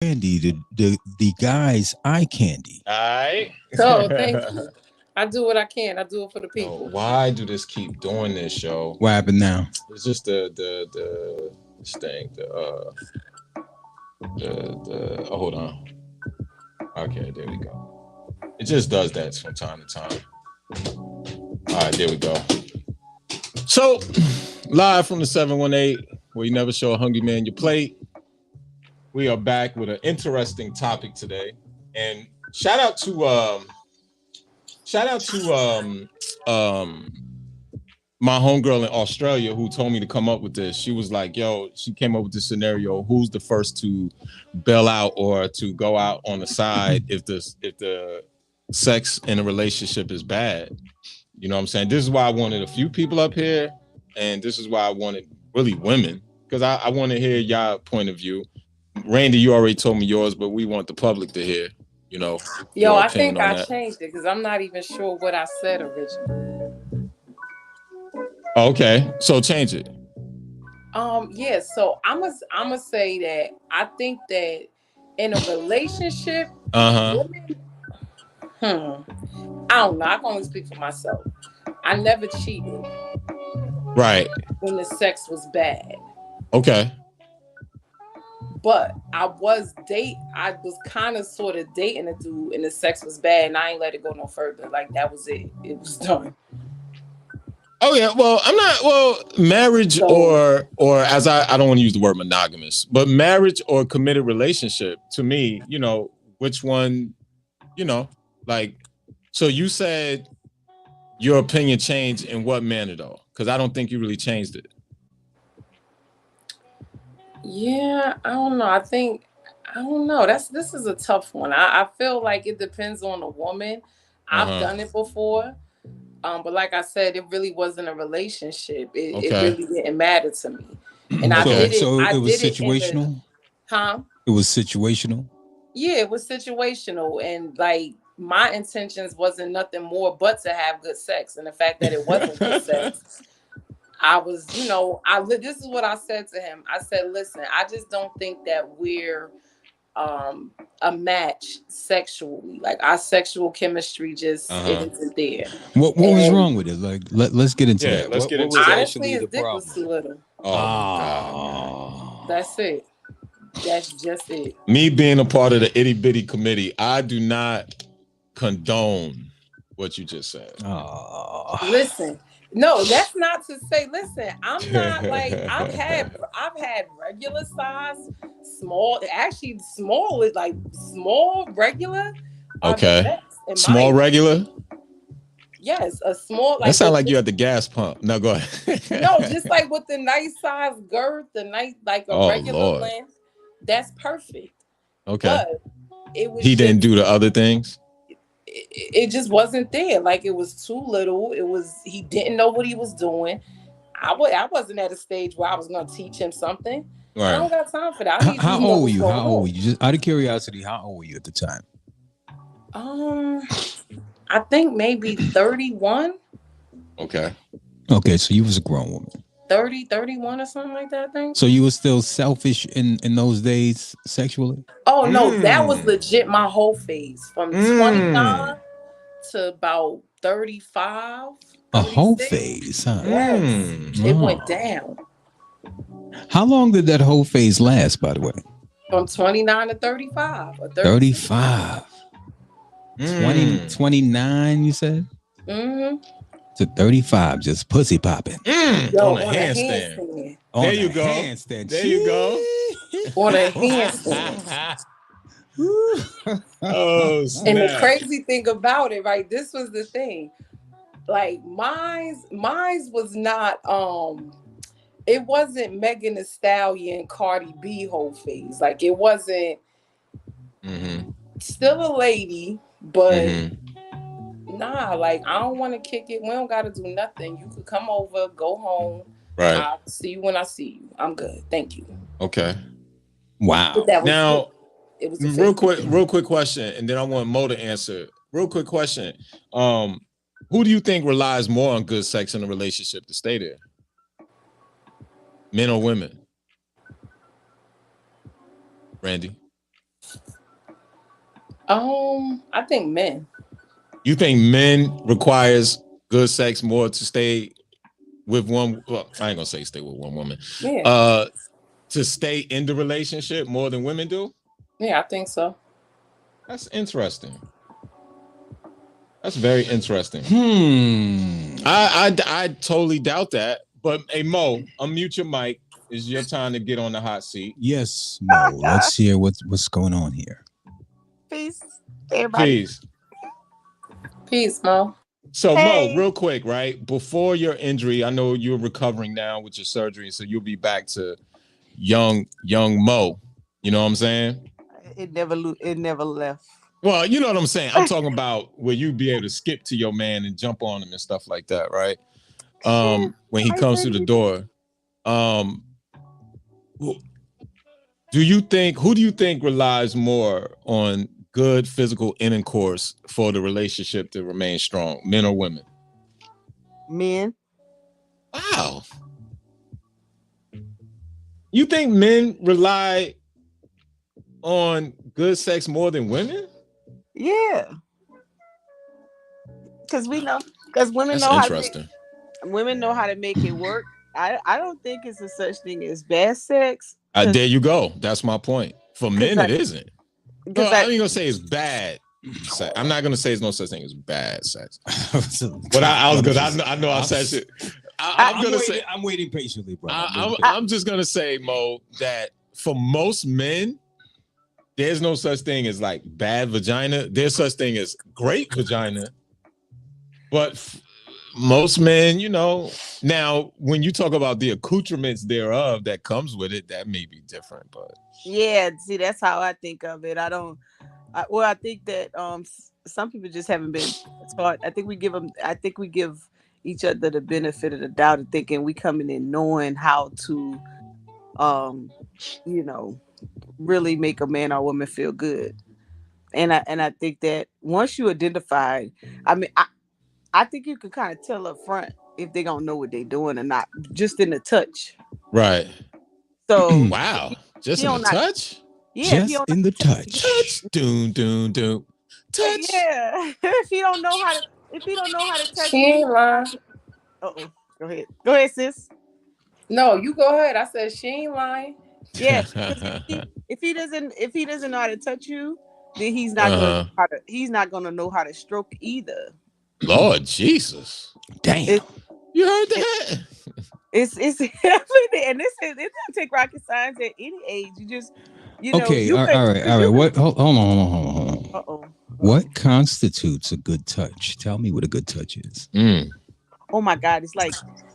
Candy, the guy's eye candy. All right. So thank you. I do what I can. I do it for the Yo, people. why do this keep doing this, yo? What happened now? It's just the this thing. The oh, hold on. Okay, there we go. It just does that from time to time. All right, there we go. So, live from the 718, where you never show a hungry man your plate. We are back with an interesting topic today, and shout out to my homegirl in Australia who told me to come up with this. She was like, "Yo," she came up with this scenario: who's the first to bail out or to go out on the side if the sex in a relationship is bad? You know what I'm saying? This is why I wanted a few people up here, and this is why I wanted really women, because I want to hear y'all point of view. Randy, you already told me yours, but we want the public to hear, you know. Yo, I think I changed it because I'm not even sure what I said originally. Okay, so change it. Yeah, so I'm gonna say that I think that in a relationship, women, I don't know. I can only speak for myself. I never cheated. Right. When the sex was bad. Okay. But I was kind of sort of dating a dude and the sex was bad and I ain't let it go no further. Like that was it. It was done. Oh yeah, well, marriage or as I don't want to use the word monogamous, but marriage or committed relationship, to me, you know, which one, you know, like, so you said your opinion changed in what manner though? Because I don't think you really changed it. Yeah, I don't know. I don't know. This is a tough one. I feel like it depends on the woman. I've done it before. But like I said, it really wasn't a relationship. It really didn't matter to me. And I did it. So it was situational? It was situational? Yeah, it was situational. And like my intentions wasn't nothing more but to have good sex. And the fact that it wasn't good sex, I was, this is what I said to him. I said, listen, I just don't think that we're a match sexually. Like our sexual chemistry just it isn't there. What was wrong with it? Like let's get into that. Let's get into that. Honestly, his dick was too little. Oh my God. That's it. That's just it. Me being a part of the itty bitty committee, I do not condone what you just said. Listen. No, that's not to say. Listen, I'm not like I've had regular size, small. Actually, small is like small regular. Okay, small regular. Yes, a small. Like, that sounds like you at the gas pump. No, go ahead. No, just like with the nice size girth, the nice like a regular length. That's perfect. Okay. But it was. He didn't do the other things. It just wasn't there. Like it was too little. He didn't know what he was doing. I wasn't at a stage where I was going to teach him something. Right. I don't got time for that. How old were you? How old were you? Just out of curiosity, how old were you at the time? I think maybe 31. Okay. Okay, so you was a grown woman. 30, 31 or something like that, I think. So you were still selfish in those days sexually? Oh, no, that was legit my whole phase. From 29 to about 35. 36. A whole phase, huh? Yes. It went down. How long did that whole phase last, by the way? From 29 to 35. Or 35. 29, you said? Mm-hmm. To 35, just pussy popping. On a handstand. There you go. There you go. On a handstand. Oh, snap. And the crazy thing about it, right? This was the thing. Like mine's was not it wasn't Megan Thee Stallion, Cardi B whole phase. Like it wasn't still a lady, but nah, like I don't want to kick it. We don't gotta do nothing. You could come over, go home. Right. I'll see you when I see you. I'm good. Thank you. Okay. Wow. Now, it was real quick question, and then I want Mo to answer. Real quick question. Who do you think relies more on good sex in a relationship to stay there? Men or women? Randy? I think men. You think men requires good sex more to stay with one? Well, I ain't gonna say stay with one woman. Yeah. To stay in the relationship more than women do? Yeah, I think so. That's interesting. That's very interesting. I totally doubt that. But hey Mo, unmute your mic. It's your time to get on the hot seat. Yes, Mo. Let's hear what's going on here. Peace, everybody. Peace, Mo. So Hey. Mo, real quick, right? Before your injury, I know you're recovering now with your surgery, so you'll be back to young Mo. You know what I'm saying? It never left. Well, you know what I'm saying. I'm talking about where you be able to skip to your man and jump on him and stuff like that, right? When he comes through the door. Who do you think relies more on good physical intercourse for the relationship to remain strong, men or women? Men. Wow. You think men rely on good sex more than women? Yeah. Because women That's know interesting. Women know how to make it work. I don't think it's a such thing as bad sex. There you go. That's my point. For men, it isn't. No, I ain't gonna say it's bad sex. I'm not gonna say there's no such thing as bad sex. But I was gonna. I know I said shit. I'm waiting patiently, bro. I'm just gonna say, Mo, that for most men, there's no such thing as like bad vagina. There's such thing as great vagina. But most men, you know, now when you talk about the accoutrements thereof that comes with it, that may be different. But yeah, see, that's how I think of it. I think that some people just haven't been taught. I think we give each other the benefit of the doubt of thinking we coming in knowing how to really make a man or woman feel good. And I think that once you identify, I think you can kind of tell up front if they gonna know what they're doing or not, just in the touch. Right. So wow, just in the touch. Yeah, just in the touch. Touch. Doom. Touch. Yeah. If you don't know how to touch, She ain't lying. Uh-oh. Go ahead, sis. No, you go ahead. I said she ain't lying. Yeah. If he doesn't know how to touch you, then he's not gonna know how to stroke either. Lord Jesus. Damn. You heard that? It's and it doesn't take rocket science at any age. You just okay. All right. What? Hold on. Uh-oh. What constitutes a good touch? Tell me what a good touch is. Oh my God, it's like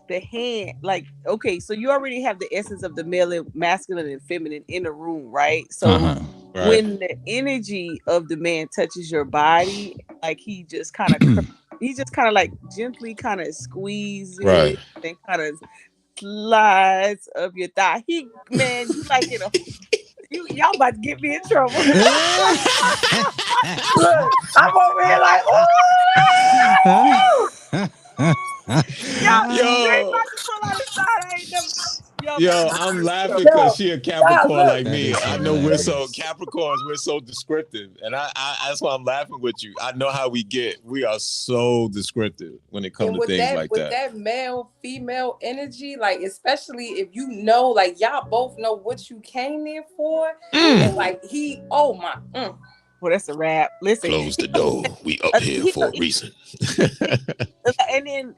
the hand. Like, okay, so you already have the essence of the masculine and feminine in the room, right? So when the energy of the man touches your body, like he just kind of like gently kind of squeezes it and kind of slides up your thigh. You like y'all about to get me in trouble. Look, I'm over here like, Yo, I'm laughing because she a Capricorn like me. I know we're so Capricorns, we're so descriptive, and I that's why I'm laughing with you. I know how we get. We are so descriptive when it comes to things like that. With that male female energy, like especially if you know, like y'all both know what you came there for, and like well, that's a wrap. Listen, close the door. We up here for a reason. And then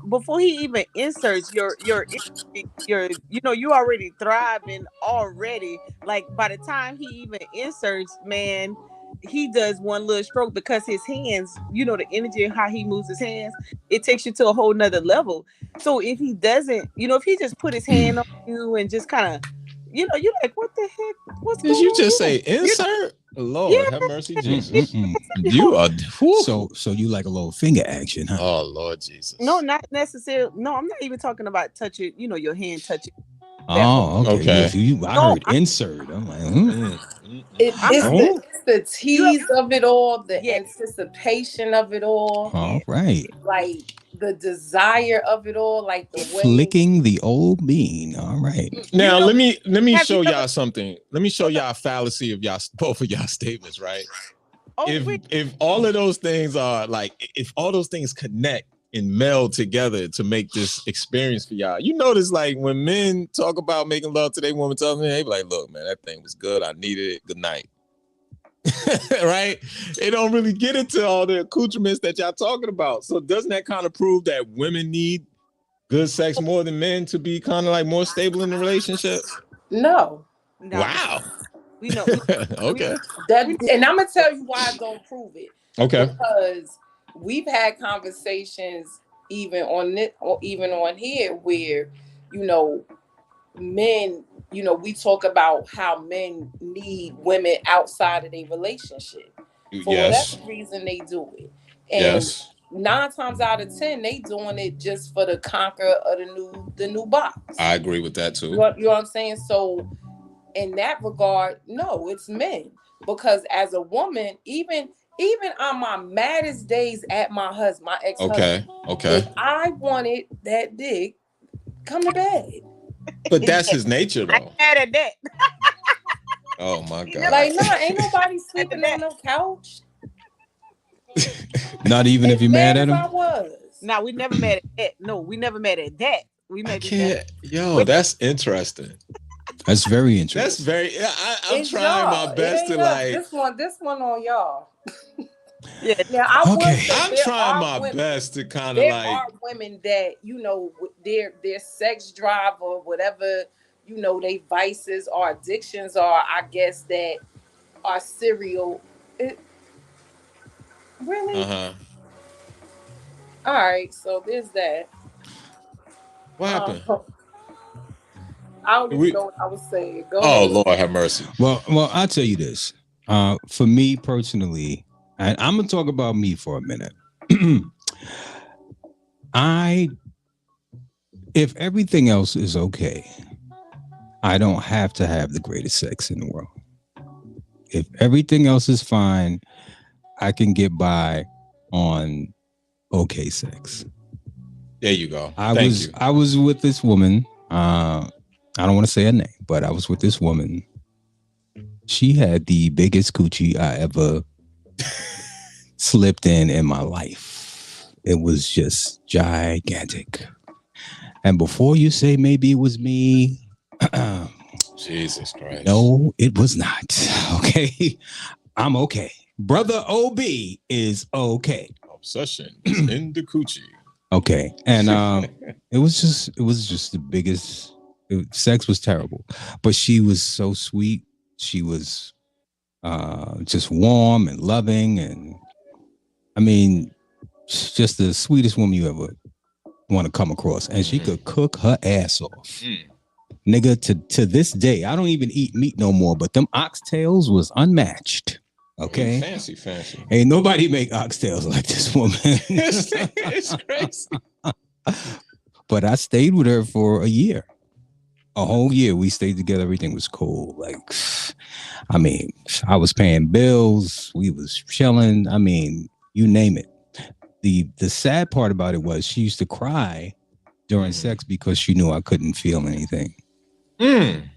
before he even inserts your you already thriving already. Like by the time he even inserts, man, he does one little stroke because his hands, the energy and how he moves his hands, it takes you to a whole nother level. So if he doesn't, if he just put his hand on you and just kind of, you're like, what the heck? What's Did going you just on? say insert? Lord, have mercy, Jesus. You are so you like a little finger action, huh? Oh Lord Jesus. No, not necessarily. No, I'm not even talking about touching. Your hand touching. Oh, okay. I heard insert. I'm like, it's the tease of it all, the anticipation of it all. All right. Like the desire of it all, like the way Flicking the old bean. All right. Now You let me have you show ever- y'all something. Let me show y'all a fallacy of y'all both of y'all statements, right? Oh, If all of those things are like, if all those things connect and meld together to make this experience for y'all, you notice like when men talk about making love to their woman, tell them, they be like, look, man, that thing was good. I needed it. Good night. Right? They don't really get into all the accoutrements that y'all talking about. So doesn't that kind of prove that women need good sex more than men to be kind of like more stable in the relationship? no. Wow. We know. Okay. That, and I'm gonna tell you why I don't prove it. Okay. Because we've had conversations even on it, or even on here, where men, we talk about how men need women outside of their relationship for Yes. whatever reason they do it, and Yes. 9 times out of 10 they doing it just for the conquer of the new box. I agree with that too. You know what I'm saying? So in that regard, no, it's men. Because as a woman, even on my maddest days at my husband, my ex-husband, Okay. if I wanted that dick, come to bed. But that's his nature I though. mad at that. Oh my God. Like, no, ain't nobody sleeping on no couch. Not even if As you're mad mad at as him. I was. Now we never mad at that. No, we never mad at that. We I may be mad. can't. Yo, that's interesting. That's very That's interesting. very. I'm It's trying y'all. my It best ain't to us. like. This one on y'all. Yeah. Now I will Okay. say I'm there trying are my women, best to kind of there like. are women that their sex drive or whatever they vices or addictions are, I guess, that are serial. Really? Uh-huh. All right, so there's that. What happened? I don't even We. know what I was saying. Go Oh ahead. Lord, have mercy. Well, I'll tell you this. For me personally, and I'm gonna talk about me for a minute. If everything else is okay, I don't have to have the greatest sex in the world. If everything else is fine, I can get by on okay sex. There you go. I Thank was you. I was with this woman. I don't want to say her name, but I was with this woman. She had the biggest coochie I ever slipped in my life. It was just gigantic. And before you say maybe it was me, Jesus Christ. no, it was not. Okay. I'm okay. Brother OB is okay. Obsession is in the coochie. Okay. And it was just the biggest. Sex was terrible, but she was so sweet. She was just warm and loving, and I mean, just the sweetest woman you ever want to come across. And she could cook her ass off. Nigga, to this day, I don't even eat meat no more, but them oxtails was unmatched. Okay. Fancy. Ain't nobody make oxtails like this woman. It's crazy. But I stayed with her for a year. A whole year. We stayed together. Everything was cool. Like, I mean, I was paying bills. We was chilling. I mean, you name it. The sad part about it was she used to cry during sex because she knew I couldn't feel anything.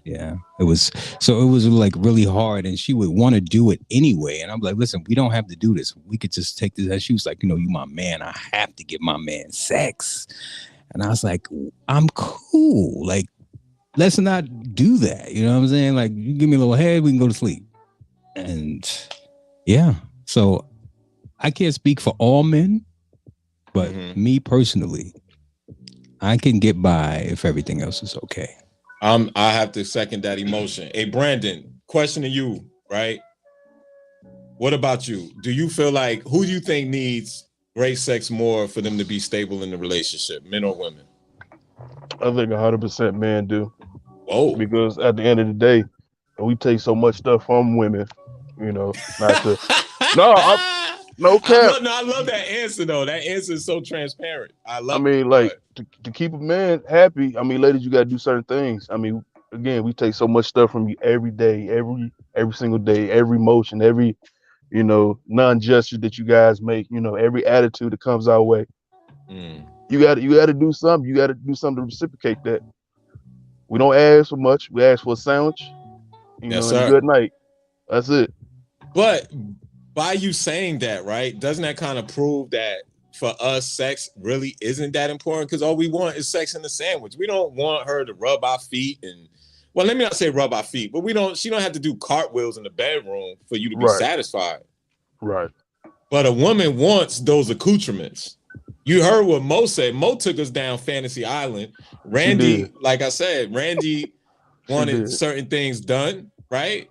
Yeah, it was like really hard, and she would want to do it anyway. And I'm like, listen, we don't have to do this. We could just take this. And she was like, you my man. I have to give my man sex. And I was like, I'm cool. Like, let's not do that. You know what I'm saying? Like, you give me a little head, we can go to sleep. And yeah, so I can't speak for all men, but me personally, I can get by if everything else is okay. I have to second that emotion. Hey, Brandon, question to you, right? What about you? Do you feel like, who do you think needs great sex more for them to be stable in the relationship, men or women? I think 100% men do. Whoa. Because at the end of the day, we take so much stuff from women, not to. No cap. I love that answer though. That answer is so transparent. I love. I mean, like to keep a man happy. I mean, ladies, you gotta do certain things. I mean, again, we take so much stuff from you every day, every single day, every motion, every non-gesture that you guys make. Every attitude that comes our way. You got to do something. You got to do something to reciprocate that. We don't ask for much. We ask for a sandwich, Yes, and a sir. good night. That's it. But by you saying that, right, doesn't that kind of prove that for us, sex really isn't that important? Because all we want is sex in the sandwich. We don't want her to rub our feet and, well, let me not say rub our feet, but she don't have to do cartwheels in the bedroom for you to be Right. satisfied. Right. But a woman wants those accoutrements. You heard what Mo said. Mo took us down Fantasy Island. Randy, like I said, Randy wanted certain things done, right?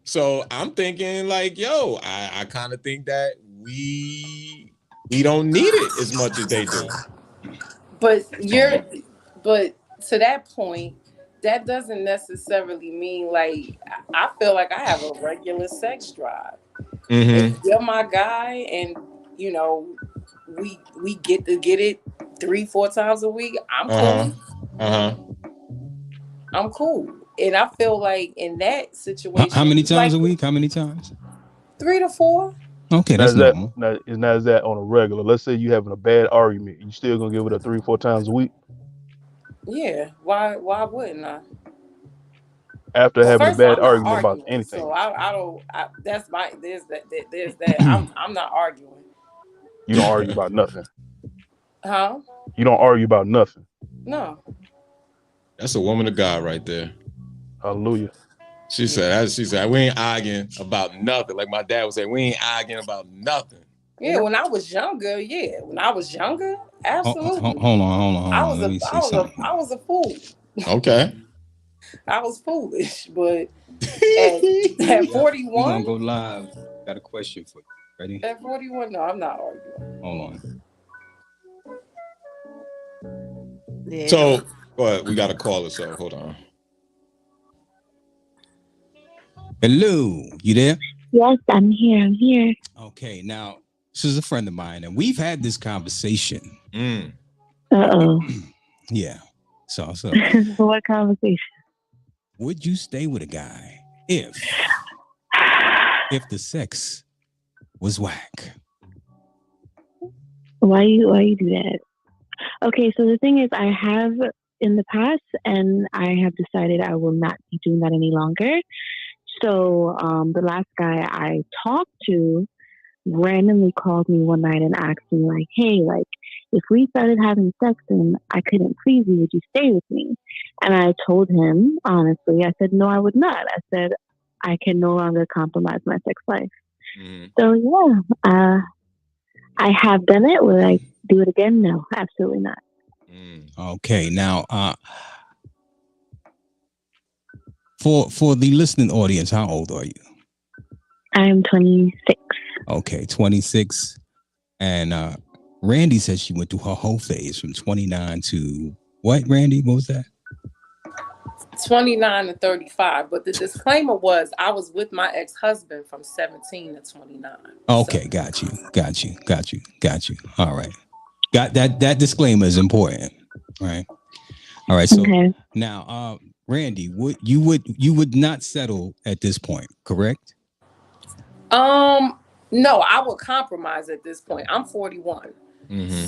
So I'm thinking like, yo, I kind of think that we don't need it as much as they do. But to that point, that doesn't necessarily mean like I feel like I have a regular sex drive. If you're my guy and you know we get to get it 3-4 times a week, I'm cool. I'm cool. And I feel like in that situation, How many times like a week? How many times? 3 to 4. Okay, Now that's is that normal. now is that on a regular? Let's say you having a bad argument, you still gonna give it a 3-4 times a week Yeah. Why wouldn't I? after Well, having a first of all, bad I'm not argument about arguing, anything. so I don't. That's my there's that. I'm not arguing, You don't argue about nothing. huh? You don't argue about nothing. No. That's a woman of God right there. Hallelujah. She said, we ain't arguing about nothing. Like my dad would say, we ain't arguing about nothing. Yeah, when I was younger, absolutely. Hold on. Let me see something. I was a fool. Okay. I was foolish, but at 41, we're gonna go live. Got a question for you. Ready? At 41, no, I'm not arguing. Hold on. Yeah. So, go ahead. We got to call it. So, hold on. Hello, you there? Yes, I'm here. Okay, now this is a friend of mine, and we've had this conversation. Uh-oh. Yeah. So What conversation? would you stay with a guy if the sex was whack? Why you do that? Okay, so the thing is, I have in the past, and I have decided I will not be doing that any longer. So the last guy I talked to randomly called me one night and asked me like, "Hey, like, if we started having sex and I couldn't please you, would you stay with me?" And I told him honestly, I said, "No, I would not." I said, "I can no longer compromise my sex life." So yeah, I have done it. Will I do it again? No, absolutely not. Okay, now for the listening audience, how old are you? I am 26. Okay, 26. And Randy said she went through her whole phase from 29 to what, Randy? What was that? 29 to 35. But the disclaimer was I was with my ex-husband from 17 to 29. Okay, so. Got you. All right. Got that disclaimer is important. Right. All right. So now Randy, you would not settle at this point, correct? No, I would compromise at this point. I'm 41.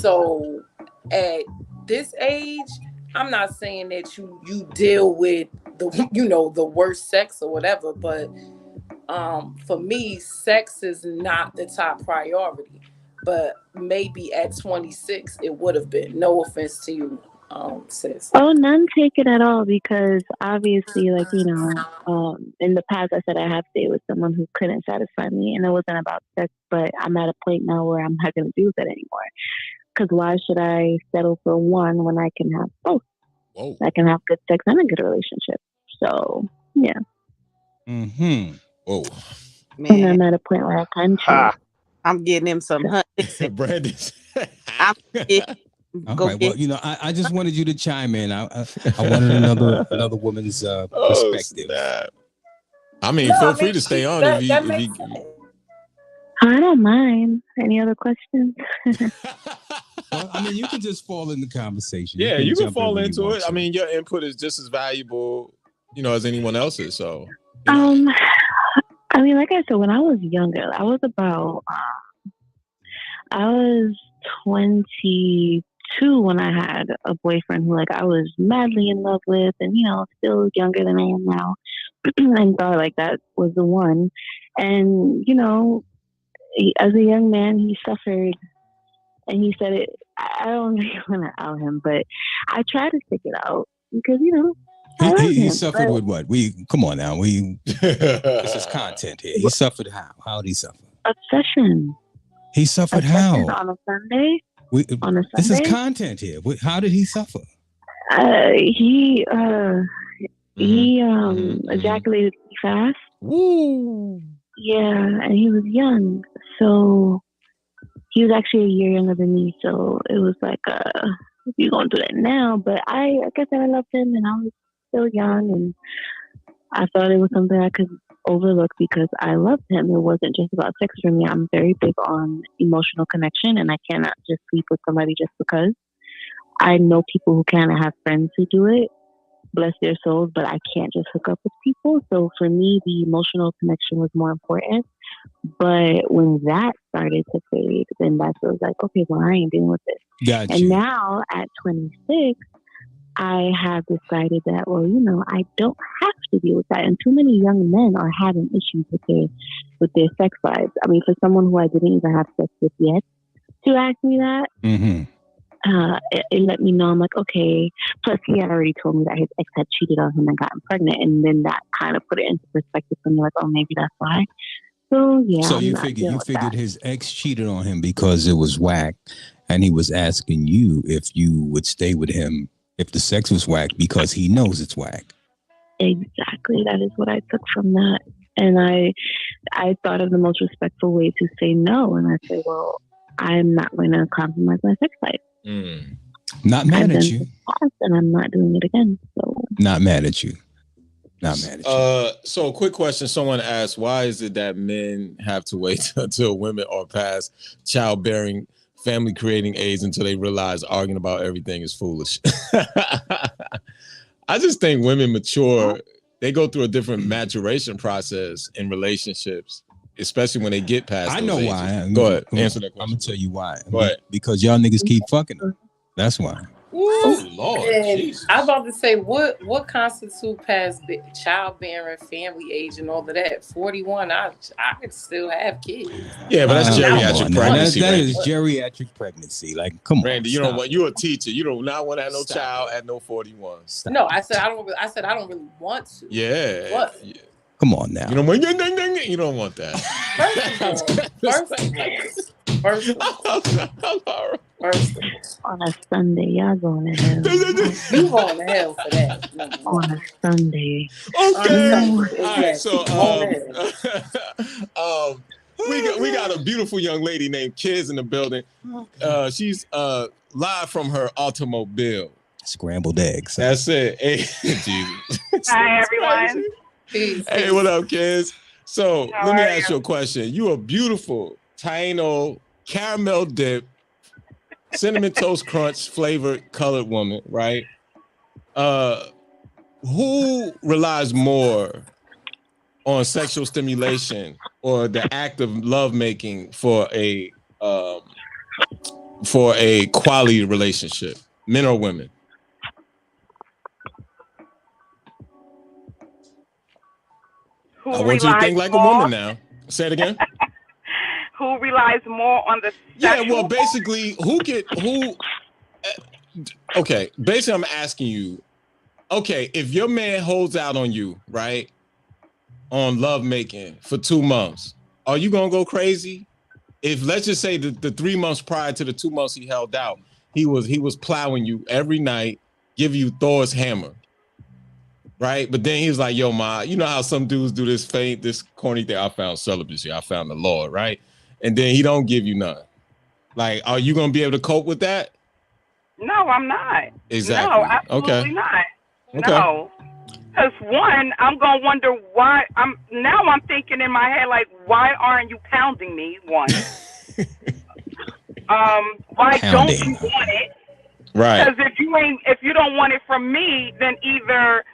So at this age, I'm not saying that you deal with the worst sex or whatever, but for me, sex is not the top priority. But maybe at 26 it would have been. No offense to you, sis. Oh, none taken at all, because obviously, like, in the past I said I have stayed with someone who couldn't satisfy me, and it wasn't about sex, but I'm at a point now where I'm not going to do that anymore. Because why should I settle for one when I can have both? Whoa. I can have good sex and a good relationship. So, yeah. Whoa. Man. And I'm at a point where I can choose. I'm getting him some honey. Brandon. Okay, well, I just wanted you to chime in. I wanted another woman's perspective. I mean, feel free to stay on if you. I don't mind. Any other questions? Well, I mean, you can just fall in the conversation. Yeah, you can fall into it. I mean, your input is just as valuable, as anyone else's. So, I mean, like I said, when I was younger, I was 22 22 when I had a boyfriend who like I was madly in love with, and still younger than I am now, and thought like that was the one. And as a young man, he suffered, and he said it. I don't really want to out him, but I try to stick it out because I love He him. suffered with what? Come on now. This is content here. He suffered how? How did he suffer? Obsession. He suffered Obsession how? on a Sunday. On a Sunday. This is content here. How did he suffer? He ejaculated fast. Woo. Yeah, and he was young, so he was actually a year younger than me. So it was like, you're gonna do that now. But like I said, I loved him, and I was still young, and I thought it was something I could overlook because I loved him. It wasn't just about sex for me. I'm very big on emotional connection, and I cannot just sleep with somebody just because. I know people who can. I have friends who do it. Bless their souls, but I can't just hook up with people. So for me, the emotional connection was more important. But when that started to fade, then that's when I was like, okay, well, I ain't dealing with this. Got and you. now at 26, I have decided that, well, I don't have to deal with that. And too many young men are having issues with their sex lives. I mean, for someone who I didn't even have sex with yet to ask me that, it let me know. I'm like, okay. Plus, he had already told me that his ex had cheated on him and gotten pregnant, and then that kind of put it into perspective for me. Like, oh, maybe that's why. So yeah. So you figured his ex cheated on him because it was whack, and he was asking you if you would stay with him if the sex was whack because he knows it's whack. Exactly. That is what I took from that, and I thought of the most respectful way to say no, and I said, well, I'm not going to compromise my sex life. Not mad at you. And I'm not doing it again. So not mad at you. Not mad at you. So a quick question. Someone asked, why is it that men have to wait until women are past childbearing, family creating age until they realize arguing about everything is foolish? I just think women mature. They go through a different maturation process in relationships, especially when they get past I those know ages. why. Go ahead. Answer that question. I'm going to tell you why. Go ahead. Because y'all niggas keep fucking them. That's why. Oh, Lord. Jesus. I was about to say, what constitutes past childbearing, family age, and all of that? 41, I could still have kids. Yeah, but that's geriatric pregnancy. That is geriatric pregnancy. Like, come on, Randy. You don't want. You're a teacher. You don't not want to have no child at no 41. Stop. No, I said I don't really want to. Yeah. What? Yeah. Come on now. You don't want. You don't want that. First of all. On a Sunday, y'all going to hell. You going to hell for that. On a Sunday. Okay. All right. So, we got a beautiful young lady named Kiz in the building. She's live from her automobile. Scrambled eggs. That's it. Hey, Jesus. Hi, everyone. Hey, what up, Kiz? So, let me ask you a question. You a beautiful Taino caramel dip, cinnamon toast crunch flavored colored woman, right? Who relies more on sexual stimulation or the act of lovemaking for a quality relationship, men or women? I want you to think like a woman now. Say it again. Who relies more on the sexual? Yeah, well, basically, okay, basically, I'm asking you, okay, if your man holds out on you, right, on lovemaking for 2 months, are you gonna go crazy? If let's just say the 3 months prior to the 2 months he held out, he was plowing you every night, give you Thor's hammer, right? But then he was like, yo, ma, you know how some dudes do this corny thing? I found celibacy, I found the Lord, right? And then he don't give you none. Like, are you gonna be able to cope with that? No, I'm not. Exactly. No, absolutely not. Okay. No. Because one, I'm gonna wonder why I'm thinking in my head, like, why aren't you pounding me? One. Why don't you want it? Right. Because if you don't want it from me, then either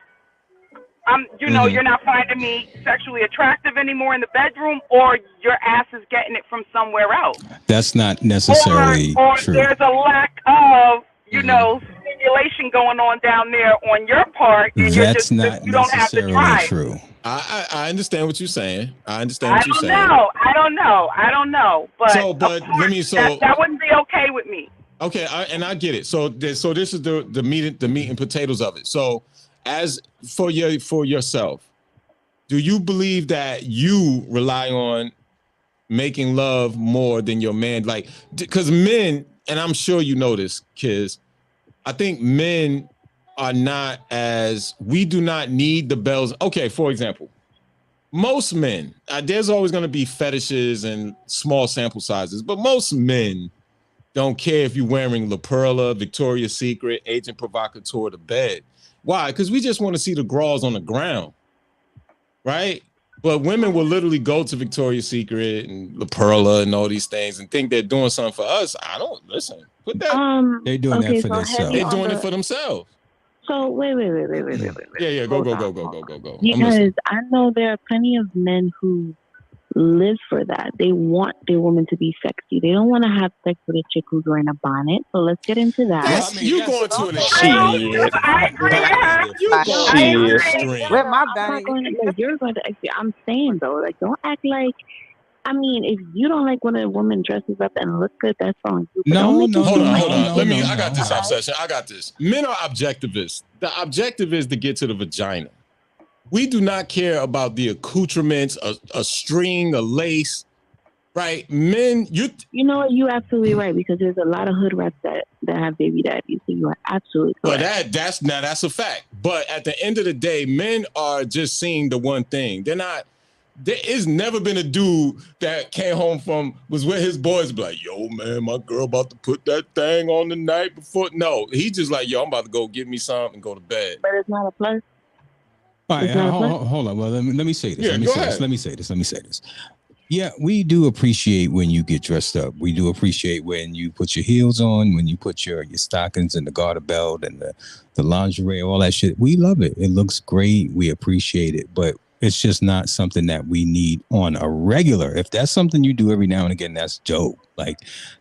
you know, you're not finding me sexually attractive anymore in the bedroom, or your ass is getting it from somewhere else. That's not necessarily or true. there's a lack of, you know, stimulation going on down there on your part, and That's you not don't have the necessarily drive. true. I understand what you're saying. I don't know. But that wouldn't be okay with me. Okay, I get it. So this is the meat and potatoes of it. So as for yourself, do you believe that you rely on making love more than your man? Like, because men, and I'm sure you know this, kids, I think men are not we do not need the bells. Okay, for example, most men, there's always going to be fetishes and small sample sizes, but most men don't care if you're wearing La Perla, Victoria's Secret, Agent Provocateur to bed. Why? Because we just want to see the graws on the ground, right? But women will literally go to Victoria's Secret and La Perla and all these things and think they're doing something for us. I don't listen. Put that. They're doing that for themselves. They're doing it for themselves. So wait. Yeah. Go. Because I know there are plenty of men who live for that. They want their woman to be sexy. They don't want to have sex with a chick who's wearing a bonnet. So let's get into that. You going to an extreme. With my bonnet. You're going to. I'm saying though, like, don't act like. I mean, if you don't like when a woman dresses up and looks good, that's on you. No. Hold on. I got this obsession. I got this. Men are objectivists. The objective is to get to the vagina. We do not care about the accoutrements, a string, a lace, right? Men, you know what? You're absolutely right, because there's a lot of hood rats that have baby daddies. So you are absolutely correct. But that's a fact. But at the end of the day, men are just seeing the one thing. They're not. There is never been a dude that came home was with his boys, be like, yo, man, my girl about to put that thing on the night before. No, he just like, yo, I'm about to go get me some and go to bed. But it's not a plus. All right, hold on. Well, let me say this. Let me say this. Yeah, we do appreciate when you get dressed up. We do appreciate when you put your heels on, when you put your stockings and the garter belt and the lingerie, all that shit. We love it. It looks great. We appreciate it. But it's just not something that we need on a regular. If that's something you do every now and again, that's dope. Like,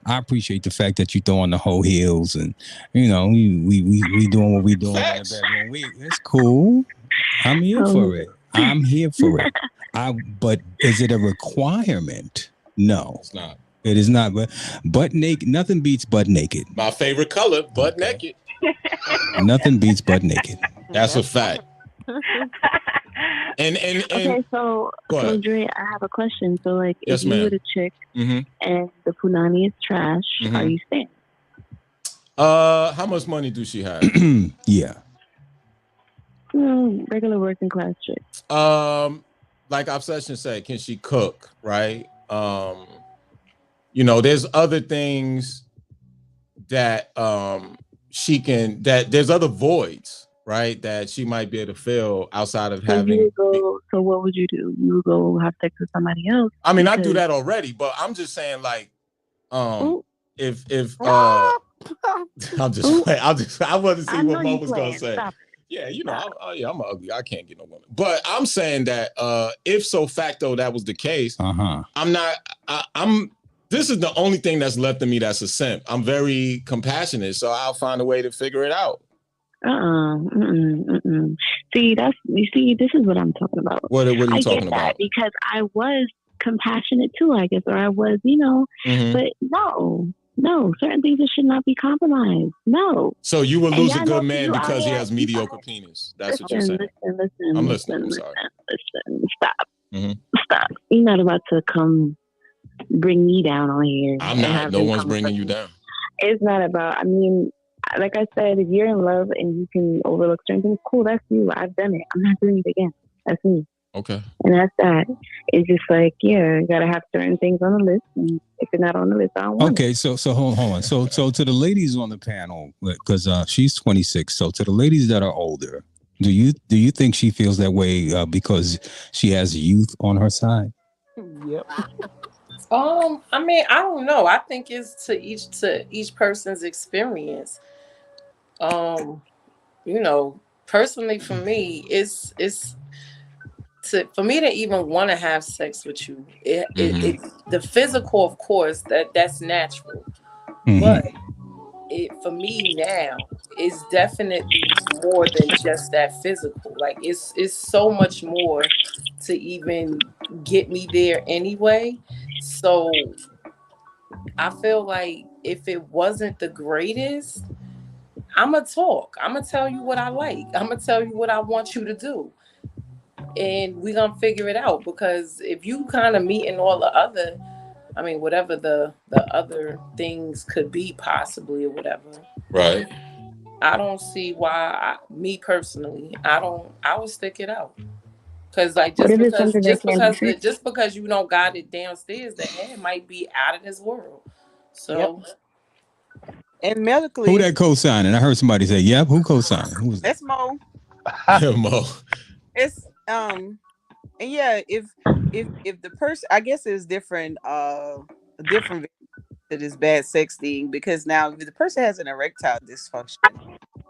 I appreciate the fact that you throw on the whole heels and, you know, we doing what we doing in the bedroom. It's cool. I'm here for it. But is it a requirement? No, it's not. It is not. But butt naked, nothing beats butt naked. My favorite color, butt naked. Nothing beats butt naked. That's a fact. And okay, so Dre, I have a question. So, like, if you were a chick and the punani is trash, are you staying? How much money do she have? Yeah. Regular working class chick. Like Obsession said, can she cook? Right. You know, there's other things that she can. That there's other voids. Right, that she might be able to fill outside of having. So what would you do? You would go have sex with somebody else? I mean, I do that already, but I'm just saying, like, if I want to see what Mo was gonna say. Yeah, you know, I'm ugly. I can't get no woman. But I'm saying that if so facto that was the case, I'm not. This is the only thing that's left of me that's a simp. I'm very compassionate, so I'll find a way to figure it out. See, this is what I'm talking about. What are you talking about? Because I was compassionate too, I guess, or I was, you know, but no, certain things that should not be compromised. No. So you will lose a good man because he has mediocre penis. That's what you're saying. Listen. I'm listening. I'm sorry. Listen. Stop. You're not about to come bring me down on here. I'm not. No one's bringing you down. It's not about. I mean, like I said, if you're in love and you can overlook certain things, cool, that's you. I've done it. I'm not doing it again. That's me. Okay. And that's that. It's just like, yeah, you gotta have certain things on the list. And if you're not on the list, I don't want it. So hold on. So to the ladies on the panel, because she's 26. So to the ladies that are older, do you think she feels that way because she has youth on her side? Yep. I mean, I don't know. I think it's to each person's experience. You know, personally for me, it's for me to even want to have sex with you, it the physical, of course, that's natural, but it for me now is definitely more than just that physical. Like it's so much more to even get me there anyway. So I feel like if it wasn't the greatest, I'm gonna talk. I'm gonna tell you what I like. I'm gonna tell you what I want you to do, and we're gonna figure it out. Because if you kind of meeting all the other, I mean, whatever the other things could be, possibly, or whatever, Right. I don't see why. Me personally, I would stick it out. Cause like What if it's something that can be fixed? just because you don't got it downstairs, the head might be out of this world. Yep. So And Who medically, that co-signing? I heard somebody say, "Yep." Who co-signing? Who was that? that's Mo. Mo. It's and yeah, if the person, I guess it's different, different to this bad sex thing, because now if the person has an erectile dysfunction,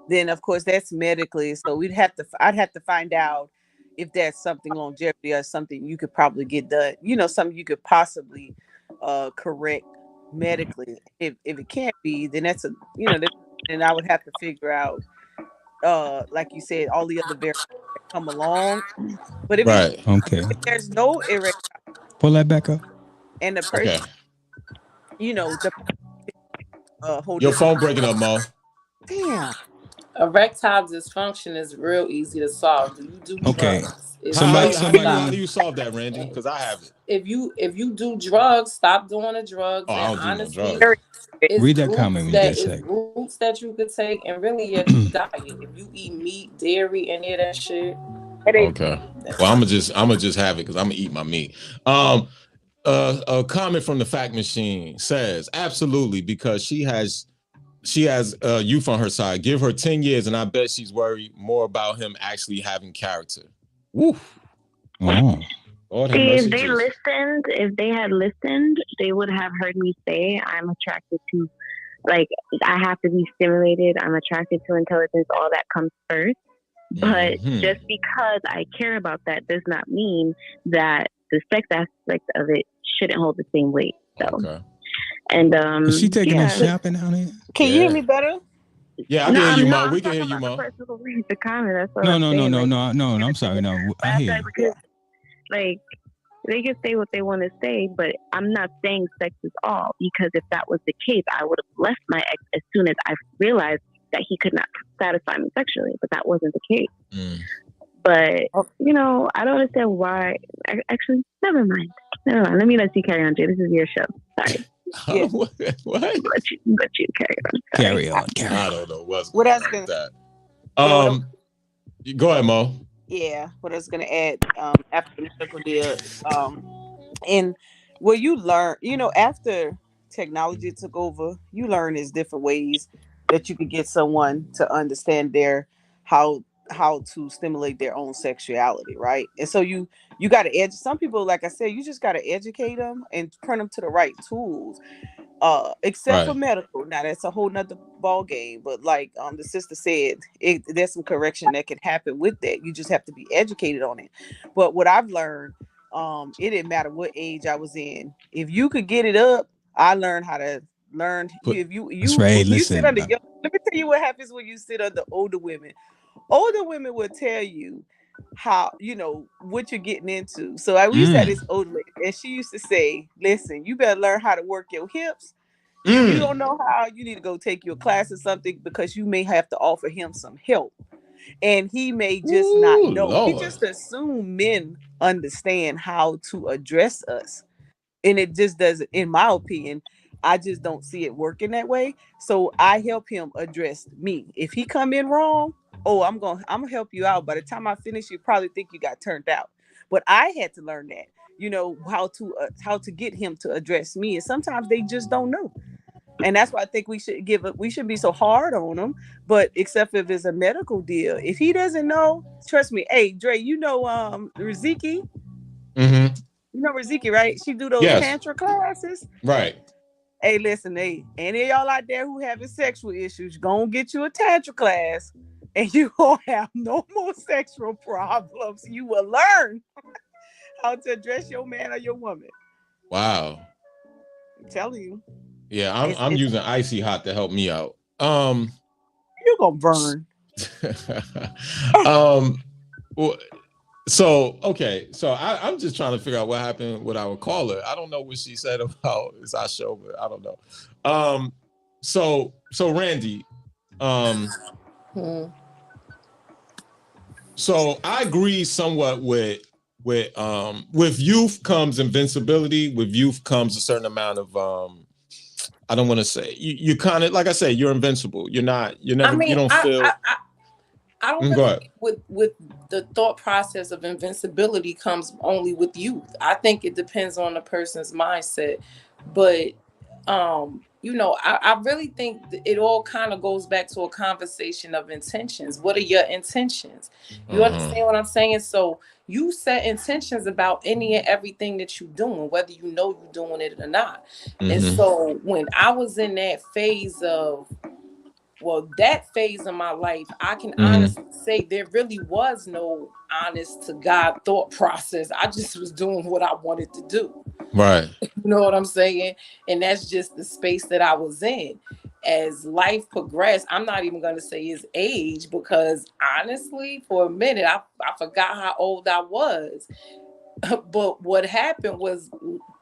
then of course that's medically. So I'd have to find out if that's something longevity or something you could probably get done. Something you could possibly correct medically. If it can't be, then that's then I would have to figure out, like you said, all the other variables that come along. But Right. Okay. if there's no erectile Pull that back up. and the person, Okay. the whole Your different. phone breaking up, Mo. Damn. erectile dysfunction is real easy to solve. Do you do Okay. drugs? It's Somebody- real somebody- stop. How do you solve that, Randy? Because I have it. If you do drugs, stop doing the drugs. Oh, I And don't do no honestly, drugs. it's Read that comment when you get a sec. roots that you could take, and really your diet. If you eat meat, dairy, any of that shit. Okay. Well, I'm gonna just have it because I'm gonna eat my meat. A comment from the fact machine says absolutely, because she has youth on her side. Give her 10 years, and I bet she's worried more about him actually having character. Woo. Oh. Lord have See, mercy, if Jesus. they had listened, they would have heard me say I'm attracted to, like, I have to be stimulated. I'm attracted to intelligence. All that comes first. But just because I care about that does not mean that the sex aspect of it shouldn't hold the same weight. So, Okay. and Is she taking us shopping out here? Can you hear me better? Yeah, I can hear you, Mo. We can hear you, Mo. The comment. That's what No, I'm no, saying. no. I'm sorry. No, I hear you. Because, like, they can say what they want to say, but I'm not saying sex is all. Because if that was the case, I would have left my ex as soon as I realized that he could not satisfy me sexually. But that wasn't the case. But I don't understand why. Actually, never mind. Let me let you carry on, Jay. This is your show. Sorry. Yeah. What? Let you carry on. Sorry. Carry on. I don't know what's What going I was on with gonna- that. Go ahead, Mo. Yeah, what I was gonna add, after the medical deal, and well, you learn, after technology took over, you learn there's different ways that you could get someone to understand how to stimulate their own sexuality, right? And so you got to some people, like I said, you just got to educate them and turn them to the right tools. Except for medical. Now that's a whole nother ball game. But like the sister said, there's some correction that can happen with that. You just have to be educated on it. But what I've learned, it didn't matter what age I was in. If you could get it up, I learned how to learn. If you sit under, let me tell you what happens when you sit under older women. Older women will tell you how, what you're getting into. So we used to have this old lady, and she used to say, listen, you better learn how to work your hips. If you don't know how, you need to go take your class or something, because you may have to offer him some help. And he may just not know. Lord. He just assume men understand how to address us. And it just doesn't, in my opinion, I just don't see it working that way. So I help him address me. If he come in wrong, I'm gonna help you out. By the time I finish, you probably think you got turned out. But I had to learn that, how to get him to address me. And sometimes they just don't know. And that's why I think we shouldn't be so hard on them. But except if it's a medical deal, if he doesn't know, trust me. Hey, Dre, Riziki? Mm-hmm. You know Riziki, right? She do those tantra classes. Right. Hey, listen, any of y'all out there who having sexual issues, go and get you a tantra class. and you gonna have no more sexual problems. You will learn how to address your man or your woman. Wow. I'm telling you. Yeah, I'm using Icy Hot to help me out. You're gonna burn. Well, so okay, so I'm just trying to figure out what happened with our caller. I don't know what she said about it's our show, but I don't know. So Randy, so I agree somewhat with youth comes invincibility. With youth comes a certain amount of I don't want to say you kind of like I say you're invincible. You're not. You're never. I mean, you don't feel. I don't really think with the thought process of invincibility comes only with youth. I think it depends on the person's mindset, but you know, I really think it all kind of goes back to a conversation of intentions. What are your intentions? You understand what I'm saying? So you set intentions about any and everything that you're doing, whether you know you're doing it or not. And so when I was in that phase of my life, I can honestly say there really was no honest to God thought process. I just was doing what I wanted to do. Right. You know what I'm saying? And that's just the space that I was in. As life progressed, I'm not even going to say his age, because honestly, for a minute, I forgot how old I was. But what happened was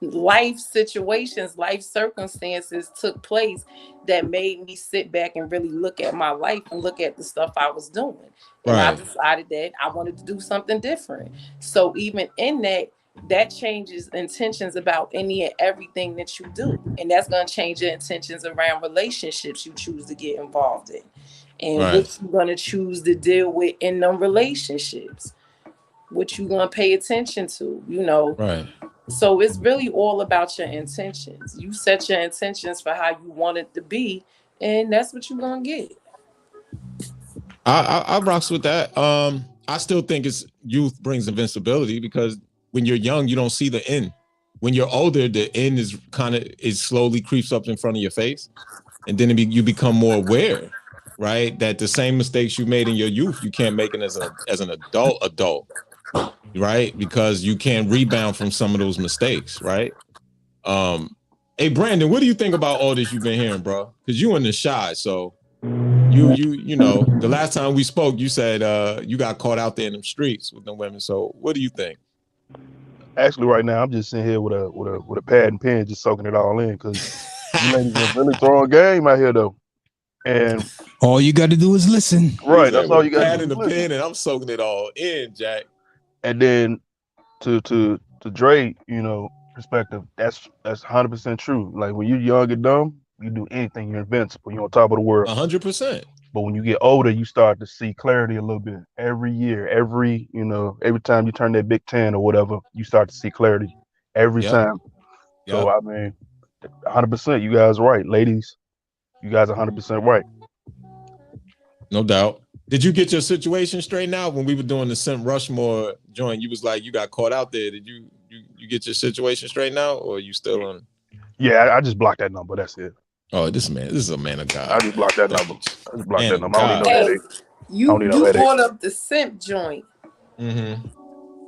life situations, life circumstances took place that made me sit back and really look at my life and look at the stuff I was doing. And I decided that I wanted to do something different. So even in that changes intentions about any and everything that you do. And that's going to change your intentions around relationships you choose to get involved in. And what you're going to choose to deal with in them relationships. What you gonna pay attention to, you know? Right. So it's really all about your intentions. You set your intentions for how you want it to be, and that's what you're gonna get. I rocks with that. I still think it's youth brings invincibility, because when you're young, you don't see the end. When you're older, the end is slowly creeps up in front of your face, and then you become more aware, right? That the same mistakes you made in your youth, you can't make it as an adult. Right, because you can't rebound from some of those mistakes, right? Hey Brandon, what do you think about all this you've been hearing, bro? Because you in the shy, so you know, the last time we spoke, you said you got caught out there in the streets with them women. So what do you think? Actually, right now I'm just sitting here with a pad and pen, just soaking it all in, because you ladies are really throwing game out here though. And all you got to do is listen. Right, that's all you got to do. Pad and the pen, and I'm soaking it all in, Jack. And then to Dre, you know, perspective, that's 100% true. Like when you're young and dumb, you do anything, you're invincible. You're on top of the world. 100%. But when you get older, you start to see clarity a little bit. Every year, every time you turn that Big 10 or whatever, you start to see clarity every time. So I mean, 100%, you guys are right, ladies. You guys are 100% right. No doubt. Did you get your situation straightened out when we were doing the St. Rushmore joint? You was like, you got caught out there. Did you get your situation straightened out, or are you still on? Yeah, I just blocked that number. That's it. Oh, this is a man of God. I just blocked that number. I don't need no headache. You brought up the simp joint.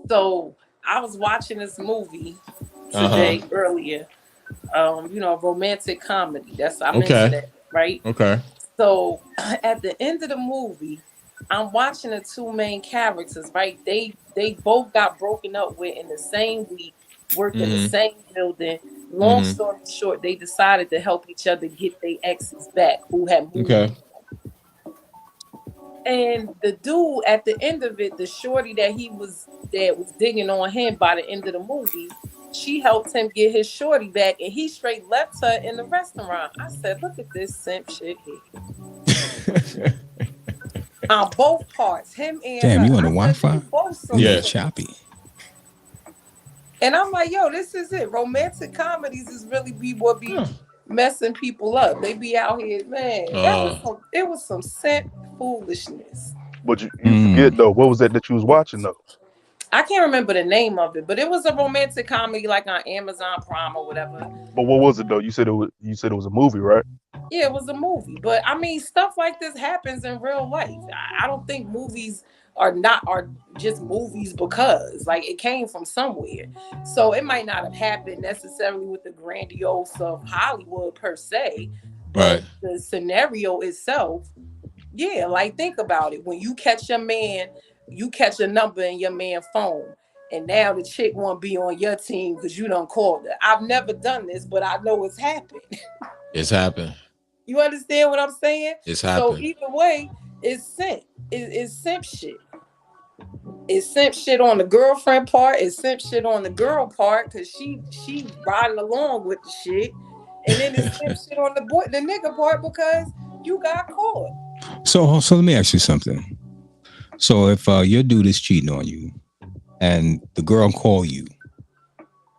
So I was watching this movie today earlier. You know, romantic comedy. I mentioned that, right? Okay. So at the end of the movie, I'm watching the two main characters, right? They both got broken up with in the same week, worked in the same building. Long story short, they decided to help each other get their exes back who had moved. Okay. And the dude at the end of it, the shorty that was digging on him by the end of the movie, she helped him get his shorty back, and he straight left her in the restaurant. I said, look at this simp shit here. On both parts, him and damn, her. you on the Wi-Fi? Yeah, choppy. And I'm like, yo, this is it. Romantic comedies is really what be messing people up. They be out here, man. It was some simp foolishness. But you forget though, what was that you was watching though? I can't remember the name of it, but it was a romantic comedy like on Amazon Prime or whatever. But what was it though? You said it was a movie, right? Yeah, it was a movie. But I mean, stuff like this happens in real life. I don't think movies are just movies because like it came from somewhere. So it might not have happened necessarily with the grandiose of Hollywood per se, but the scenario itself, yeah, like think about it. When you catch your man, you catch a number in your man's phone, and now the chick won't be on your team because you done called her. I've never done this, but I know it's happened. It's happened. You understand what I'm saying? It's happened. So either way, it's simp. It's simp shit. It's simp shit on the girlfriend part. It's simp shit on the girl part because she riding along with the shit, and then it's simp shit on the nigga part because you got caught. So let me ask you something. So if your dude is cheating on you, and the girl call you,